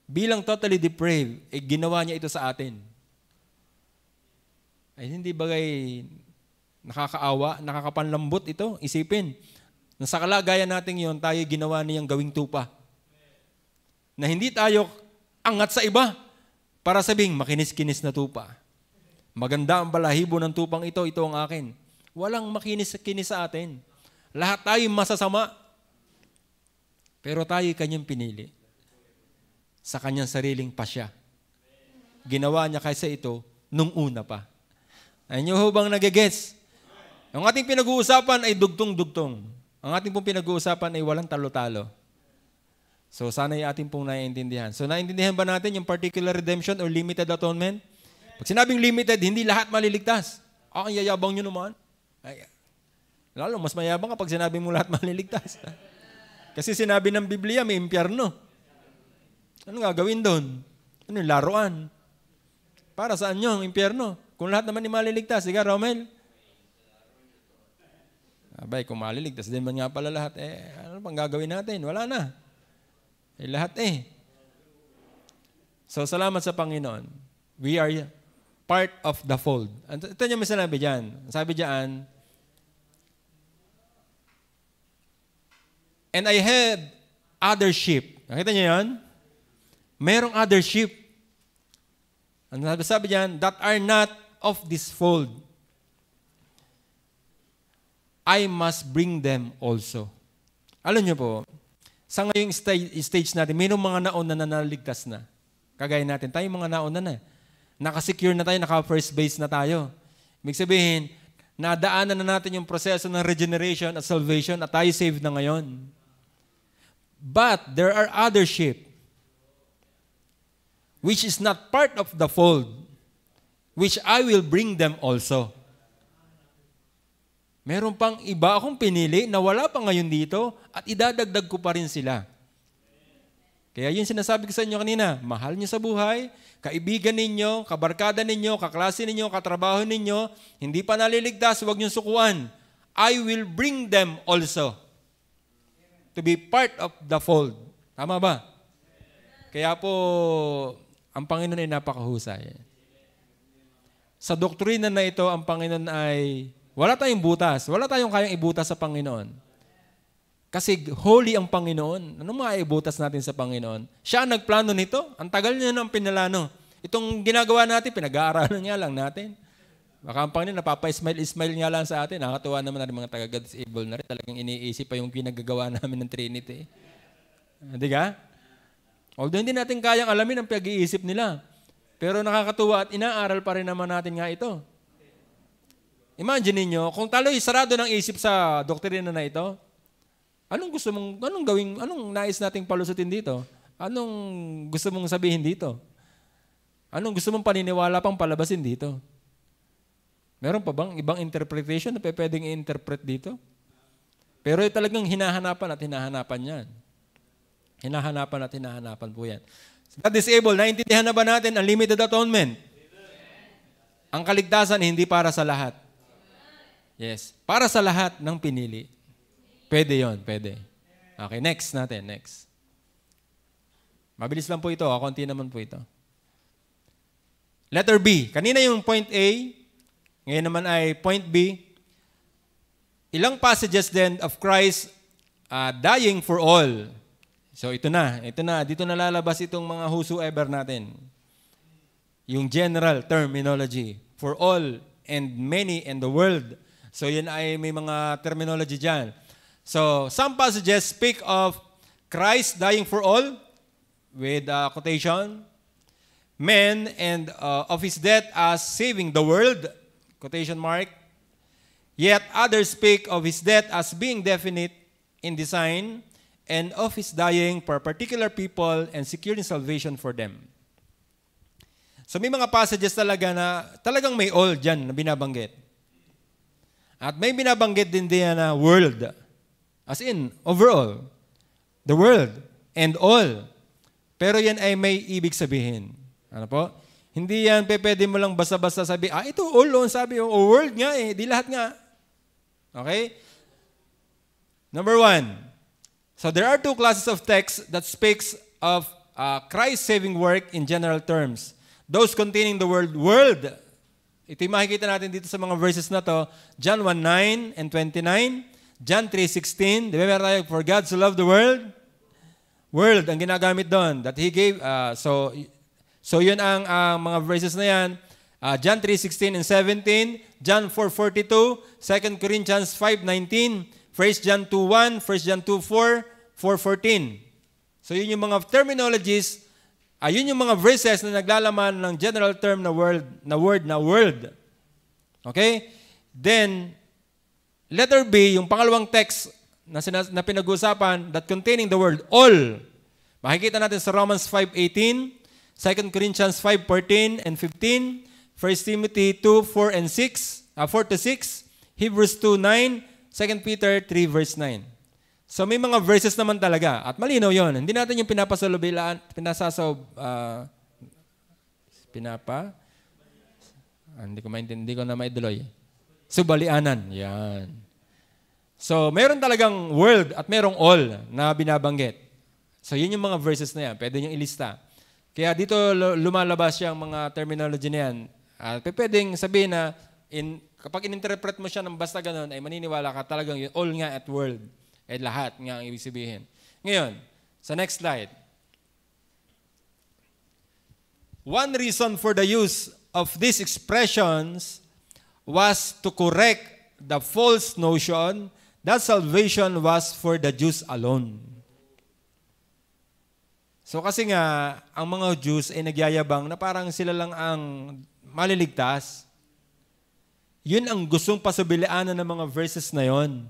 Bilang totally depraved, ginawa niya ito sa atin. Ay hindi bagay nakakaawa, nakakapanlambot ito? Isipin. Sa kalagayan natin yon, tayo ginawa niyang gawing tupa. Na hindi tayo angat sa iba para sabing makinis-kinis na tupa. Maganda ang balahibo ng tupang ito ang akin. Walang makinis-kinis sa atin. Lahat tayo masasama. Pero tayo kanyang pinili. Sa kanyang sariling pasya. Ginawa niya kaysa ito nung una pa. Ayun ho bang nagigets? Ang ating pinag-uusapan ay dugtong-dugtong. Ang ating pong pinag-uusapan ay walang talo-talo. So sana yung ating pong naiintindihan. So naiintindihan ba natin yung particular redemption or limited atonement? Pag sinabing limited, hindi lahat maliligtas. Ang yayabang nyo naman. Lalo, mas mayabang kapag sinabi mo lahat maliligtas. Kasi sinabi ng Biblia, may impyerno. Ano gagawin doon? Ano yung laruan? Para saan nyo ang impyerno? Kung lahat naman ni maliligtas. Sige, Romel. Abay, kung maliligtas din man nga pala lahat, ano pang gagawin natin? Wala na. Lahat So, salamat sa Panginoon. We are part of the fold. Ito niya may sinabi dyan. Sabi dyan, and I had other sheep. Nakita niyo yan? Merong other sheep. Ano sabi dyan? That are not of this fold. I must bring them also. Alam niyo po, sa ngayong stage natin, mayroong mga naon na naligtas na. Kagaya natin, tayo mga naon na. Nakasecure na tayo, naka-first base na tayo. Ibig sabihin, nadaanan na natin yung proseso ng regeneration at salvation at tayo saved na ngayon. But there are other sheep which is not part of the fold, which I will bring them also. Meron pang iba akong pinili na wala pa ngayon dito at idadagdag ko pa rin sila. Kaya yun sinasabi ko sa inyo kanina, mahal niyo sa buhay, kaibigan ninyo, kabarkada ninyo, kaklase ninyo, katrabaho ninyo, hindi pa naliligtas, huwag niyong sukuan. I will bring them also to be part of the fold. Tama ba? Kaya po, ang Panginoon ay napakahusay. Sa doktrina na ito, ang Panginoon ay wala tayong butas. Wala tayong kayang ibutas sa Panginoon. Kasi holy ang Panginoon. Anong maibutas natin sa Panginoon? Siya ang nagplano nito. Ang tagal niya nang pinalano. Itong ginagawa natin, pinag-aaralan niya lang natin. Baka ang Panginoon, napapa-smile nga lang sa atin. Nakakatuwa naman natin mga taga-God-able na rin. Talagang iniisip pa yung pinagagawa namin ng Trinity. Hindi ka? Although hindi natin kayang alamin ang pag-iisip nila. Pero nakakatuwa at inaaral pa rin naman natin nga ito. Imagine niyo, kung taloy sarado ng isip sa doktrina na ito, anong nais nating palusutin dito? Anong gusto mong sabihin dito? Anong gusto mong paniniwala pang palabasin dito? Meron pa bang ibang interpretation na pwedeng i-interpret dito? Pero talagang hinahanapan yan. Hinahanapan at hinahanapan po yan. God is able. Naintindihan na ba natin ang limited atonement? Ang kaligtasan hindi para sa lahat. Yes. Para sa lahat ng pinili. Pwede yon, pwede. Okay, next natin. Next. Mabilis lang po ito. Konti naman po ito. Letter B. Kanina yung point A. Ngayon naman ay point B. Ilang passages then of Christ dying for all. So ito na. Dito na lalabas itong mga whosoever natin. Yung general terminology. For all and many in the world. So yan ay may mga terminology dyan. So some passages speak of Christ dying for all with quotation. Men and of his death as saving the world. Quotation mark. Yet others speak of his death as being definite in design and of his dying for particular people and securing salvation for them. So may mga passages talaga na talagang may all dyan na binabanggit. At may binabanggit din diyan na world. As in, overall. The world and all. Pero yan ay may ibig sabihin. Ano po? Hindi yan pwede mo lang basta-basta sabi, ito all on, sabi, world nga di lahat nga. Okay? Number 1. So there are two classes of texts that speaks of Christ's saving work in general terms. Those containing the word world. Ito yung makikita natin dito sa mga verses na to. John 1:9 and 29. John 3:16. Di ba meron tayo, for God so loved the world? World ang ginagamit doon. That He gave. So yun ang mga verses na yan. John 3:16 and 17. John 4:42. 2 Corinthians 5:19. 1 John 2:1. 1 John 2:4. 4:14. So yun yung mga terminologies. Yun yung mga verses na naglalaman ng general term na world. Okay? Then, letter B, yung pangalawang text na pinag-uusapan that containing the word all. Makikita natin sa Romans 5:18, 2 Corinthians 5:14 and 15, 1 Timothy 2:4 and 6, 4-6, Hebrews 2:9, 2 Peter 3 verse 9. So may mga verses naman talaga. At malinaw yon. Hindi natin yung hindi ko na maiduloy. Subalianan. Yan. So meron talagang world at merong all na binabanggit. So yun yung mga verses na yan. Pwede nyo ilista. Kaya dito lumalabas yung mga terminology na yan. Pwedeng sabihin na kapag in-interpret mo siya ng basta ganun, ay maniniwala ka talagang yun, all nga at world. Lahat nga ang ibig sabihin. Ngayon, sa next slide. One reason for the use of these expressions was to correct the false notion that salvation was for the Jews alone. So kasi nga, ang mga Jews ay nagyayabang na parang sila lang ang maliligtas. Yun ang gustong pasubilianan ng mga verses na yon.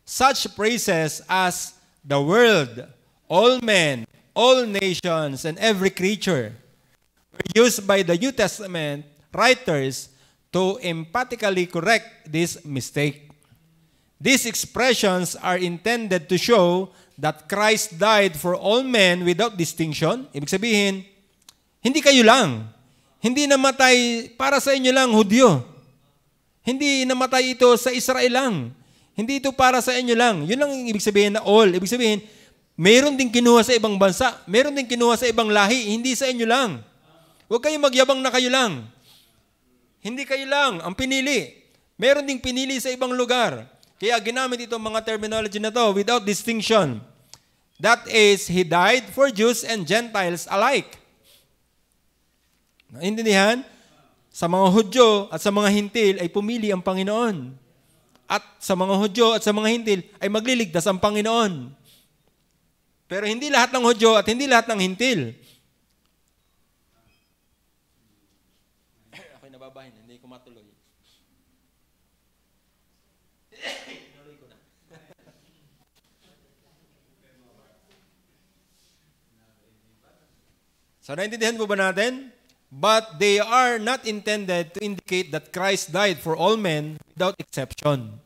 Such phrases as the world, all men, all nations, and every creature were used by the New Testament writers to emphatically correct this mistake. These expressions are intended to show that Christ died for all men without distinction. Ibig sabihin, hindi kayo lang. Hindi namatay para sa inyo lang, Hudyo. Hindi namatay ito sa Israel lang. Hindi ito para sa inyo lang. Yun lang ibig sabihin na all. Ibig sabihin, mayroon din kinuha sa ibang bansa. Mayroon din kinuha sa ibang lahi. Hindi sa inyo lang. Huwag kayong magyabang na kayo lang. Hindi kayo lang ang pinili. Mayroon ding pinili sa ibang lugar. Kaya ginamit itong mga terminology na to without distinction. That is, He died for Jews and Gentiles alike. Naintindihan? Sa mga Hudyo at sa mga Hintil ay pumili ang Panginoon. At sa mga Hudyo at sa mga Hintil ay magliligtas ang Panginoon. Pero hindi lahat ng Hudyo at hindi lahat ng Hintil. Ako'y nababahin, hindi ko matuloy. Tuloy ko na. So, naintindihan po ba natin? But they are not intended to indicate that Christ died for all men without exception.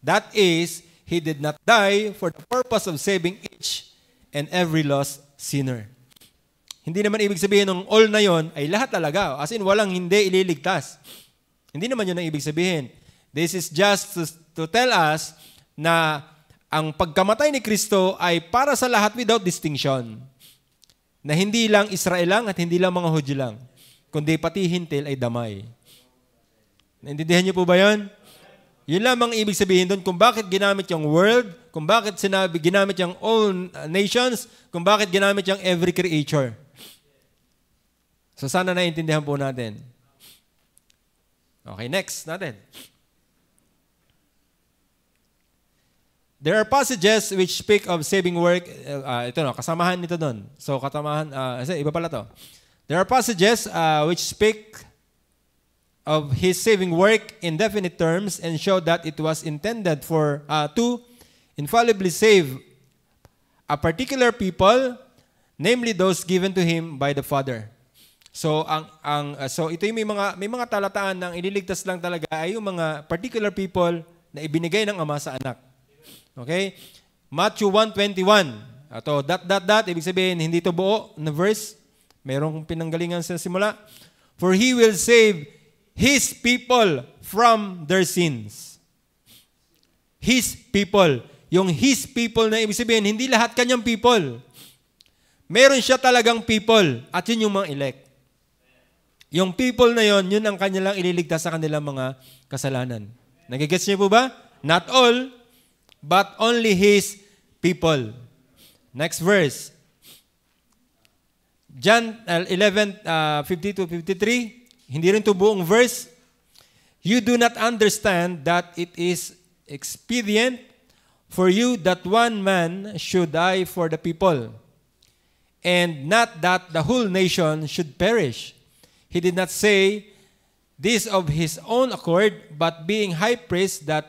That is, He did not die for the purpose of saving each and every lost sinner. Hindi naman ibig sabihin ng all na yon ay lahat talaga. As in, walang hindi ililigtas. Hindi naman yun ang ibig sabihin. This is just to tell us na ang pagkamatay ni Kristo ay para sa lahat without distinction. Na hindi lang Israel lang at hindi lang mga Hudyo lang, kundi pati hintil ay damay. Naintindihan niyo po ba yun? Yun lamang ibig sabihin doon kung bakit ginamit yung world, kung bakit ginamit yung all nations, kung bakit ginamit yung every creature. So sana naintindihan po natin. Okay, next natin. There are passages which speak of saving work. Ito no, kasamahan nito doon. So kasamahan, iba pala to. There are passages which speak of His saving work in definite terms and show that it was intended to infallibly save a particular people, namely those given to Him by the Father. So so ito yung may mga talataan ng ililigtas lang talaga ay yung mga particular people na ibinigay ng Ama sa anak. Okay? Matthew 1:21. Ito, ibig sabihin hindi to buo na verse. Merong pinanggalingan sa simula. For He will save His people from their sins. His people. Yung His people na ibig sabihin, hindi lahat kanyang people. Meron siya talagang people at yun yung mga elect. Yung people na yun ang kanilang ililigtas sa kanilang mga kasalanan. Nagigets niyo po ba? Not all, but only His people. Next verse. John 11:50-53. Hindi rin ito buong verse. You do not understand that it is expedient for you that one man should die for the people, and not that the whole nation should perish. He did not say this of His own accord, but being high priest that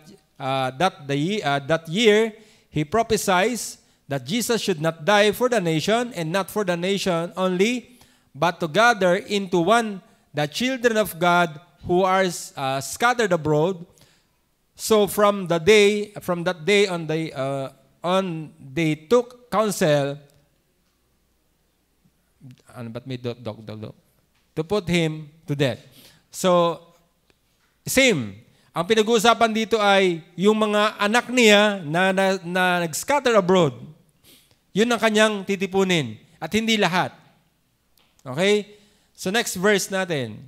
year, He prophesies that Jesus should not die for the nation, and not for the nation only, but to gather into one the children of God who are scattered abroad. So from that day on, they took counsel. Ano ba't may dog? To put Him to death. So, same. Ang pinag-uusapan dito ay yung mga anak niya na nag-scatter abroad. Yun ang kanyang titipunin. At hindi lahat. Okay? So, next verse natin.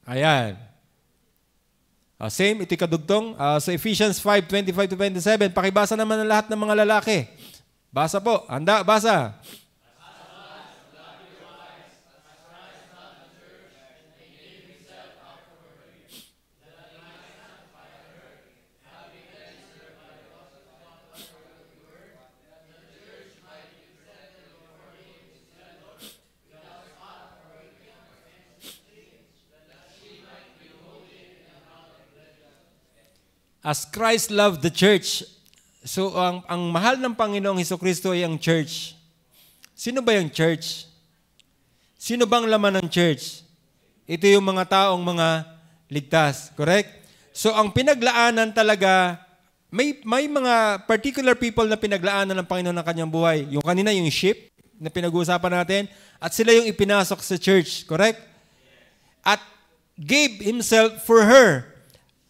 Ayan. Same, ito'y kadugtong. So, Ephesians 5:25-27. Pakibasa naman ng lahat ng mga lalaki. Basa po. Handa, basa. As Christ loved the church. So, ang mahal ng Panginoong Hesukristo ay ang church. Sino ba yung church? Sino bang laman ng church? Ito yung mga taong mga ligtas. Correct? So, ang pinaglaanan talaga, may mga particular people na pinaglaanan ng Panginoon ng kanyang buhay. Yung kanina, yung sheep na pinag-uusapan natin, at sila yung ipinasok sa church. Correct? At gave Himself for her.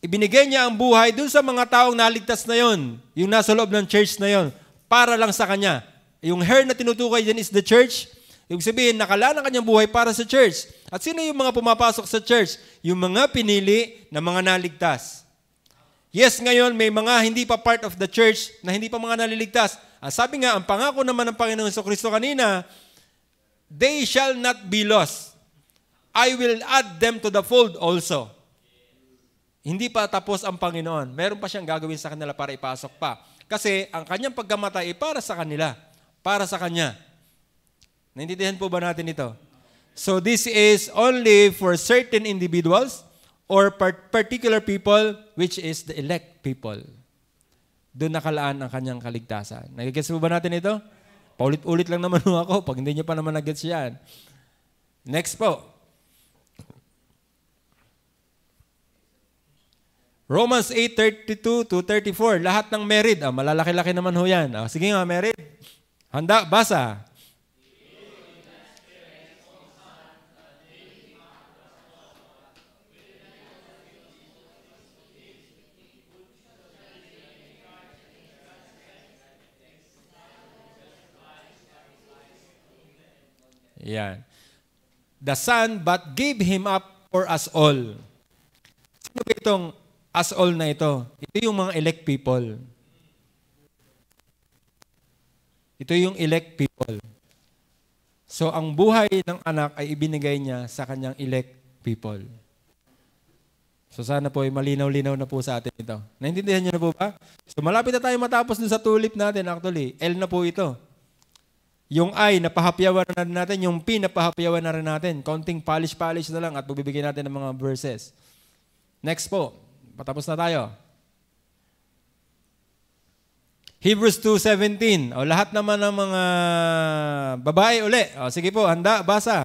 Ibinigay niya ang buhay dun sa mga taong naligtas na yon, yung nasa loob ng church na yon, para lang sa kanya. Yung her na tinutukoy dyan is the church. Ibig sabihin, nakala ng kanyang buhay para sa church. At sino yung mga pumapasok sa church? Yung mga pinili na mga naligtas. Yes, ngayon may mga hindi pa part of the church na hindi pa mga naliligtas. Sabi nga, ang pangako naman ng Panginoon Jesucristo kanina, they shall not be lost. I will add them to the fold also. Hindi pa tapos ang Panginoon. Meron pa siyang gagawin sa kanila para ipasok pa. Kasi ang kanyang pagkamatay ay para sa kanila. Para sa kanya. Naintindihan po ba natin ito? So this is only for certain individuals or particular people, which is the elect people. Doon nakalaan ang kanyang kaligtasan. Nagigets po ba natin ito? Paulit-ulit lang naman ako pag hindi niyo pa naman nagets yan. Next po. Romans 8:32 to 34. Lahat ng married. Malalaki-laki naman ho yan. Sige nga, married. Handa, basa. Yan. The Son but gave Him up for us all. Sino ba itong us all na ito? Ito yung mga elect people. Ito yung elect people. So, ang buhay ng anak ay ibinigay niya sa kanyang elect people. So, sana po ay malinaw-linaw na po sa atin ito. Naintindihan niyo na po ba? So, malapit na tayo matapos dun sa tulip natin actually. L na po ito. Yung I, napahapyawan na rin natin. Yung P, napahapyawan na rin natin. Konting polish-polish na lang at bibigyan natin ng mga verses. Next po. Patapos na tayo. Hebrews 2:17. Lahat naman ng mga babae uli. Sige po, handa, basa.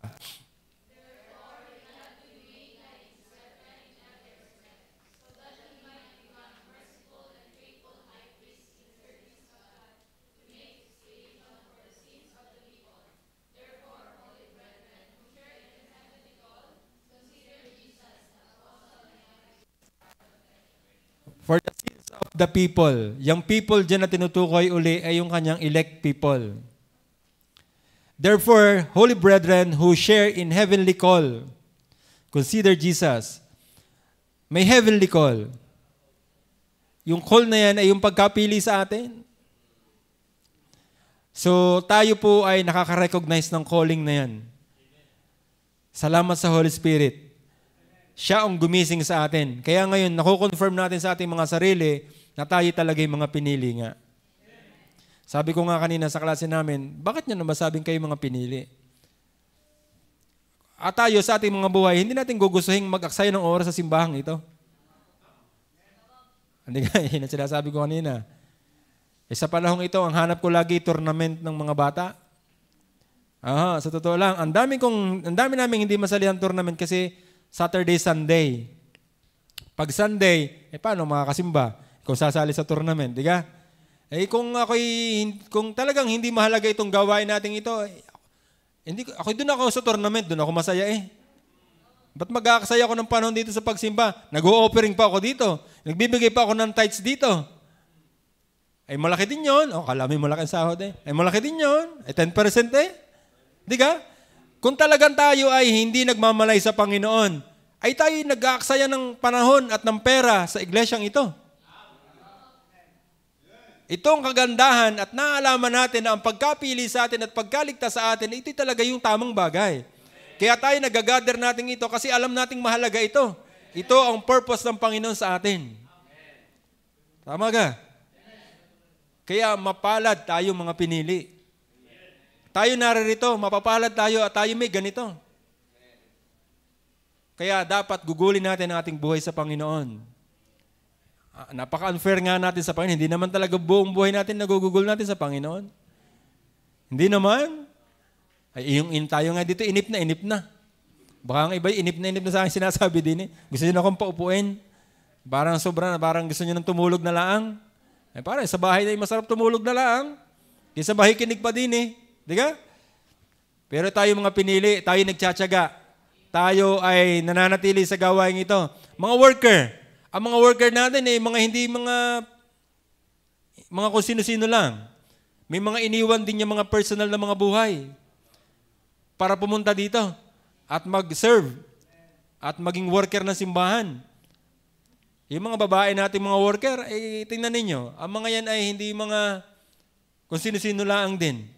For the sins of the people. Yung people dyan na tinutukoy uli ay yung kanyang elect people. Therefore, holy brethren who share in heavenly call, consider Jesus. May heavenly call. Yung call na yan ay yung pagkapili sa atin. So, tayo po ay nakaka-recognize ng calling na yan. Salamat sa Holy Spirit. Siya ang gumising sa atin. Kaya ngayon, nakukonfirm natin sa ating mga sarili na tayo talaga yung mga pinili nga. Sabi ko nga kanina sa klase namin, bakit nyo naman sabing kayo mga pinili? At tayo sa ating mga buhay, hindi natin gugustuhin mag-aksaya ng oras sa simbahang ito. Hindi nga, yun ang sinasabi ko kanina. Sa panahong ito, ang hanap ko lagi tournament ng mga bata. Sa totoo lang, ang dami namin hindi masalihan tournament kasi Saturday, Sunday. Pag Sunday, paano makakasimba? Kung sasali sa tournament, di ka? Kung talagang hindi mahalaga itong gawain natin ito, doon ako sa tournament, doon ako masaya Ba't mag-aaksaya ako ng panahon dito sa pagsimba? Nag-o-offering pa ako dito. Nagbibigay pa ako ng tithes dito. Malaki din yun. Kala mo malaki ang sahod malaki din yun. 10% Di ka? Kung talagang tayo ay hindi nagmamalay sa Panginoon, ay tayo nag-aaksaya ng panahon at ng pera sa iglesyang ito. Ito ang kagandahan at naalaman natin na ang pagkapili sa atin at pagkaligtas sa atin, ito talaga yung tamang bagay. Kaya tayo nag-gather natin ito kasi alam nating mahalaga ito. Ito ang purpose ng Panginoon sa atin. Tama ka? Kaya mapalad tayo mga pinili. Tayo naririto, mapapalad tayo at tayo may ganito. Kaya dapat gugulin natin ang ating buhay sa Panginoon. Napaka-unfair nga natin sa Panginoon. Hindi naman talaga buong buhay natin nagugugol natin sa Panginoon. Hindi naman. Yung tayo nga dito, inip na. Baka ang iba, inip na sa akin sinasabi din Gusto nyo na akong paupuin. Parang sobra na, parang gusto nyo nang tumulog na laang. Parang sa bahay na masarap tumulog na laang. Kaya sa bahay kinig pa din Di ka? Pero tayo mga pinili, tayo nagtsatsaga. Tayo ay nananatili sa gawain ito. Mga worker. Ang mga worker natin mga hindi mga kung sino-sino lang. May mga iniwan din yung mga personal na mga buhay para pumunta dito at mag-serve at maging worker ng simbahan. Yung mga babae natin, mga worker, tingnan ninyo, ang mga yan ay hindi mga kung sino-sino lang din.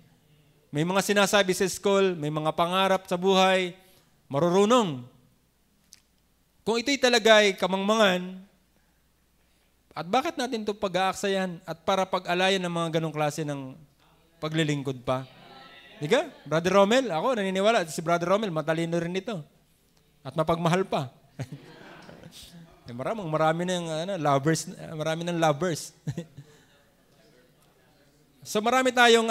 May mga sinasabi sa school, may mga pangarap sa buhay, marurunong. Kung ito'y talaga ay kamangmangan, at bakit natin ito pag-aaksayan at para pag-alayan ng mga ganong klase ng paglilingkod pa? Di ka? Brother Romel, ako naniniwala, si Brother Romel, matalino rin ito. At mapagmahal pa. Marami ng lovers, marami ng lovers. So marami tayong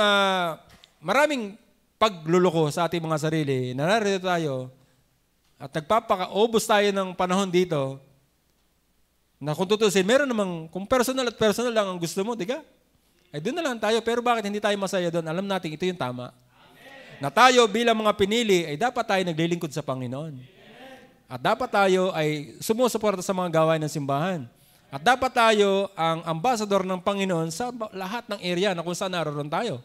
maraming pagluloko sa ating mga sarili. Narito tayo at nagpapaka-ubos tayo ng panahon dito Na kung tutusin, meron namang, kung personal at personal lang ang gusto mo, di ka? Ay doon na lang tayo. Pero bakit hindi tayo masaya doon? Alam natin, ito yung tama. Na tayo bilang mga pinili, ay dapat tayo naglilingkod sa Panginoon. At dapat tayo ay sumusuporta sa mga gawain ng simbahan. At dapat tayo ang ambassador ng Panginoon sa lahat ng area na kung saan naroon tayo.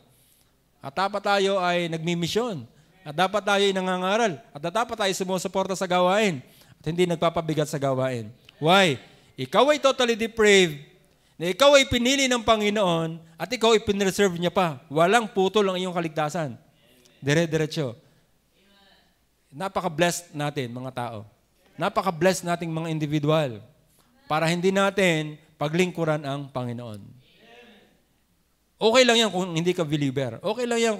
At dapat tayo ay nagmimisyon. At dapat tayo ay nangangaral. At dapat tayo sumusuporta sa gawain. At hindi nagpapabigat sa gawain. Why? Ikaw ay totally depraved, na ikaw ay pinili ng Panginoon, at ikaw ay pinreserve niya pa. Walang putol ang iyong kaligtasan. Dire-diretso. Napaka-blessed natin, mga tao. Napaka-blessed nating mga individual para hindi natin paglingkuran ang Panginoon. Okay lang yan kung hindi ka believer. Okay lang yan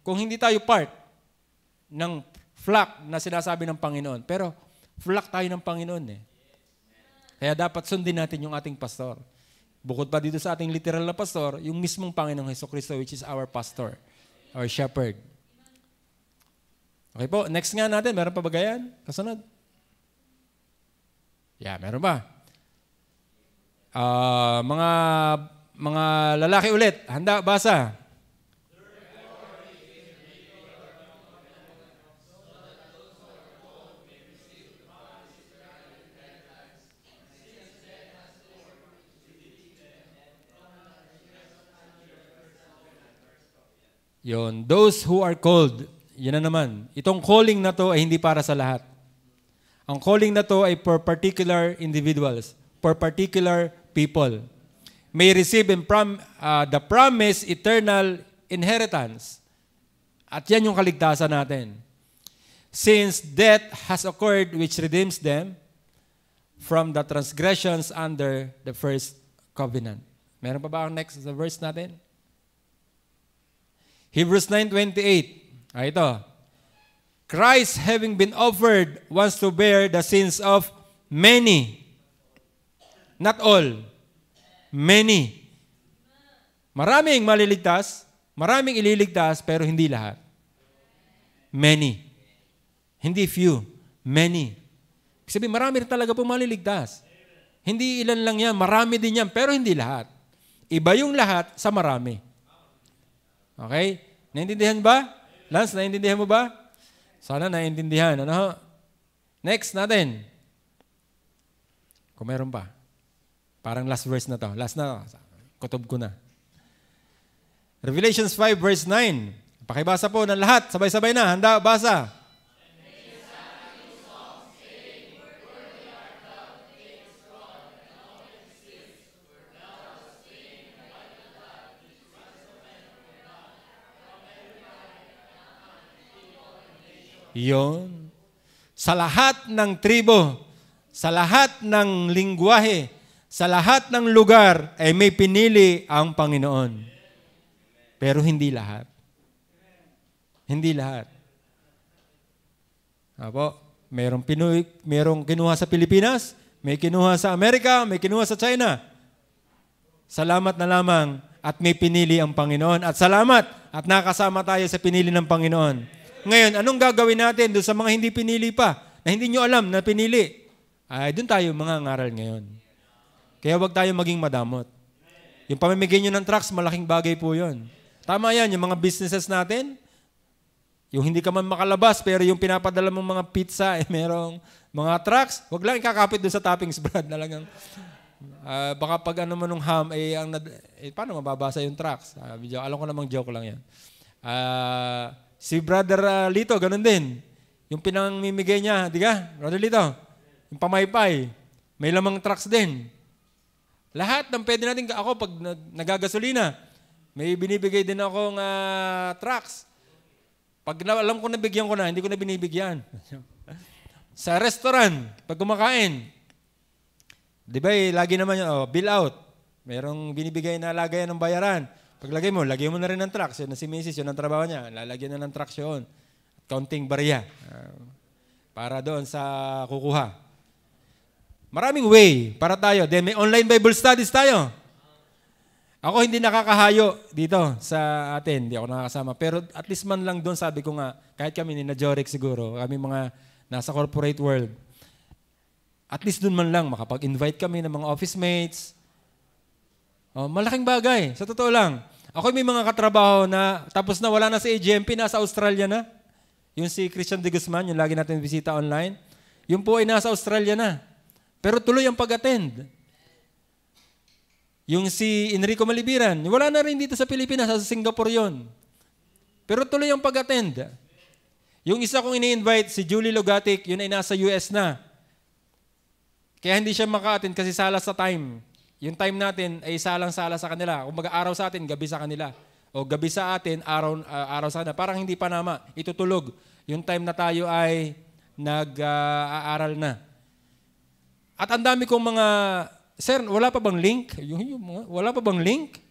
kung hindi tayo part ng flock na sinasabi ng Panginoon. Pero flock tayo ng Panginoon eh. Kaya dapat sundin natin yung ating pastor. Bukod pa dito sa ating literal na pastor, yung mismong Panginoong Hesukristo which is our pastor, our shepherd. Okay po, next nga natin. Meron pa ba gayan? Kasunod? Yeah, meron ba? Mga lalaki ulit. Handa, basa. Yon, those who are called, yun na naman. Itong calling na to ay hindi para sa lahat. Ang calling na to ay for particular individuals, for particular people. May receive the promise eternal inheritance. At yan yung kaligtasan natin. Since death has occurred which redeems them from the transgressions under the first covenant. Meron pa ba ang next verse natin? Hebrews 9:28. Ito. Christ having been offered wants to bear the sins of many. Not all. Many. Maraming maliligtas, maraming ililigtas, pero hindi lahat. Many. Hindi few. Many. Kasi marami rin talaga po maliligtas. Hindi ilan lang yan, marami din yan, pero hindi lahat. Iba yung lahat sa marami. Okay? Naintindihan ba? Lance, naintindihan mo ba? Sana naintindihan. Ano? Next natin. Kung meron pa. Parang last verse na to. Last na. Kutob ko na. Revelations 5 verse 9. Pakibasa po ng lahat. Sabay-sabay na. Handa, basa. Yon. Sa lahat ng tribo, sa lahat ng lingwahe, sa lahat ng lugar, ay may pinili ang Panginoon. Pero hindi lahat. Hindi lahat. Apo, merong kinuha sa Pilipinas, may kinuha sa Amerika, may kinuha sa China. Salamat na lamang at may pinili ang Panginoon. At salamat at nakasama tayo sa pinili ng Panginoon. Ngayon, anong gagawin natin doon sa mga hindi pinili pa, na hindi nyo alam na pinili? Ay, doon tayo mga ngaral ngayon. Kaya wag tayo maging madamot. Yung pamimigay nyo ng trucks, malaking bagay po yun. Tama yan, yung mga businesses natin, yung hindi ka man makalabas, pero yung pinapadala mong mga pizza, merong mga trucks, wag lang ikakapit doon sa toppings, Brad. Talagang, baka pag ano man ng ham, paano mababasa yung trucks? Alam ko namang joke lang yan. Si Brother Lito, ganun din. Yung pinamimigay niya, di ka? Brother Lito, yung pamaypay, may lamang trucks din. Lahat ng pwede natin, ako pag nagagasolina, may binibigay din akong trucks. Pag alam ko nabigyan ko na, hindi ko na binibigyan. Sa restaurant, pag kumakain, di ba lagi naman yun, bill out. Merong binibigay na lagayan ng bayaran. Paglagay mo, lagyan mo na rin ng trucks. Yun na si Mrs., yun ang trabaho niya. Lalagyan na ng trucks yun. Counting barya. Para doon sa kukuha. Maraming way para tayo. Then may online Bible studies tayo. Ako hindi nakakahayo dito sa atin. Hindi ako nakakasama. Pero at least man lang doon, sabi ko nga, kahit kami ni na Jorek siguro, kami mga nasa corporate world, At least doon man lang, makapag-invite kami ng mga office mates. Malaking bagay, sa totoo lang. Ako may mga katrabaho na tapos na wala na sa AGMP, nasa Australia na. Yung si Christian de Guzman, yung lagi natin bisita online, yung po ay nasa Australia na. Pero tuloy ang pag-attend. Yung si Enrico Malibiran, wala na rin dito sa Pilipinas, sa Singapore yon. Pero tuloy ang pag-attend. Yung isa kong ini-invite, si Julie Logatic, yun ay nasa US na. Kaya hindi siya maka-attend kasi sala sa time. Yung time natin ay salang-sala sa kanila. Kung mag-araw sa atin, gabi sa kanila. O gabi sa atin, araw sa kanila. Parang hindi panama, itutulog. Yung time na tayo ay nag-aaral na. At ang dami kong mga, sir, wala pa bang link? Wala pa bang link?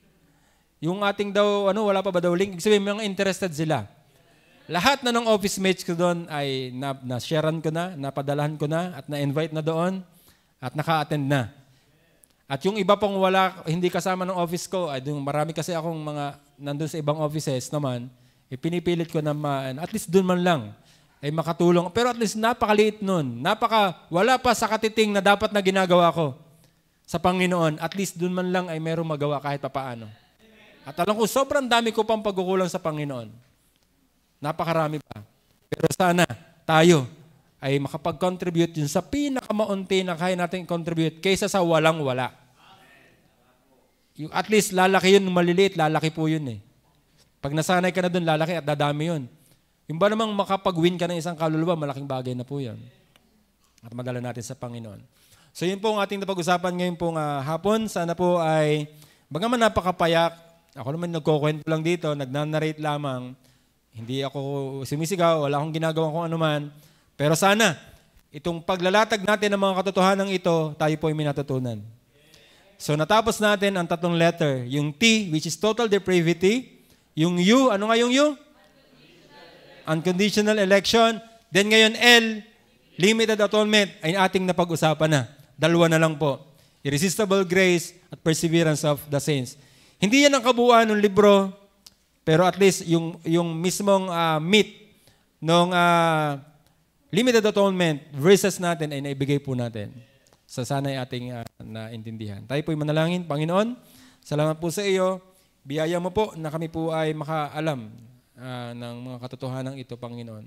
Yung ating daw, wala pa ba daw link? Ibig sabihin, mga interested sila. Lahat na ng office mates ko doon ay na-sharean ko na, napadalahan ko na, at na-invite na doon, at naka-attend na. At yung iba pong hindi kasama ng office ko, ay marami kasi akong mga nandun sa ibang offices naman, pinipilit ko na at least doon man lang ay makatulong. Pero at least napakaliit nun. Wala pa sa katiting na dapat na ginagawa ko sa Panginoon. At least doon man lang ay merong magawa kahit papaano. At alam ko, sobrang dami ko pang pagkukulang sa Panginoon. Napakarami pa. Pero sana tayo ay makapag-contribute yun sa pinakamaunti na kaya natin contribute kaysa sa walang-wala. Yung at least lalaki yun, maliliit, lalaki po yun eh. Pag nasanay ka na doon, lalaki at dadami yun. Yung ba namang makapag-win ka ng isang kaluluwa, malaking bagay na po yan. At madala natin sa Panginoon. So yun po ang ating napag-usapan ngayon pong hapon. Sana po ay, bagaman napakapayak, ako naman nagkukwento lang dito, nagnanarrate lamang, hindi ako sumisigaw, wala akong ginagawa kung anuman. Pero sana, itong paglalatag natin ng mga katotohanan ito, tayo po ay minatutunan. So natapos natin ang tatlong letter. Yung T, which is total depravity. Yung U, ano nga yung U? Unconditional election. Then ngayon L, limited atonement, ay ating napag-usapan na. Dalawa na lang po. Irresistible grace at perseverance of the saints. Hindi yan ang kabuuan ng libro, pero at least yung mismong meat ng limited atonement verses natin ay naibigay po natin. So sana ay ating naintindihan. Tayo po'y manalangin. Panginoon, salamat po sa iyo. Biyaya mo po na kami po ay makaalam ng mga katotohanan ito, Panginoon.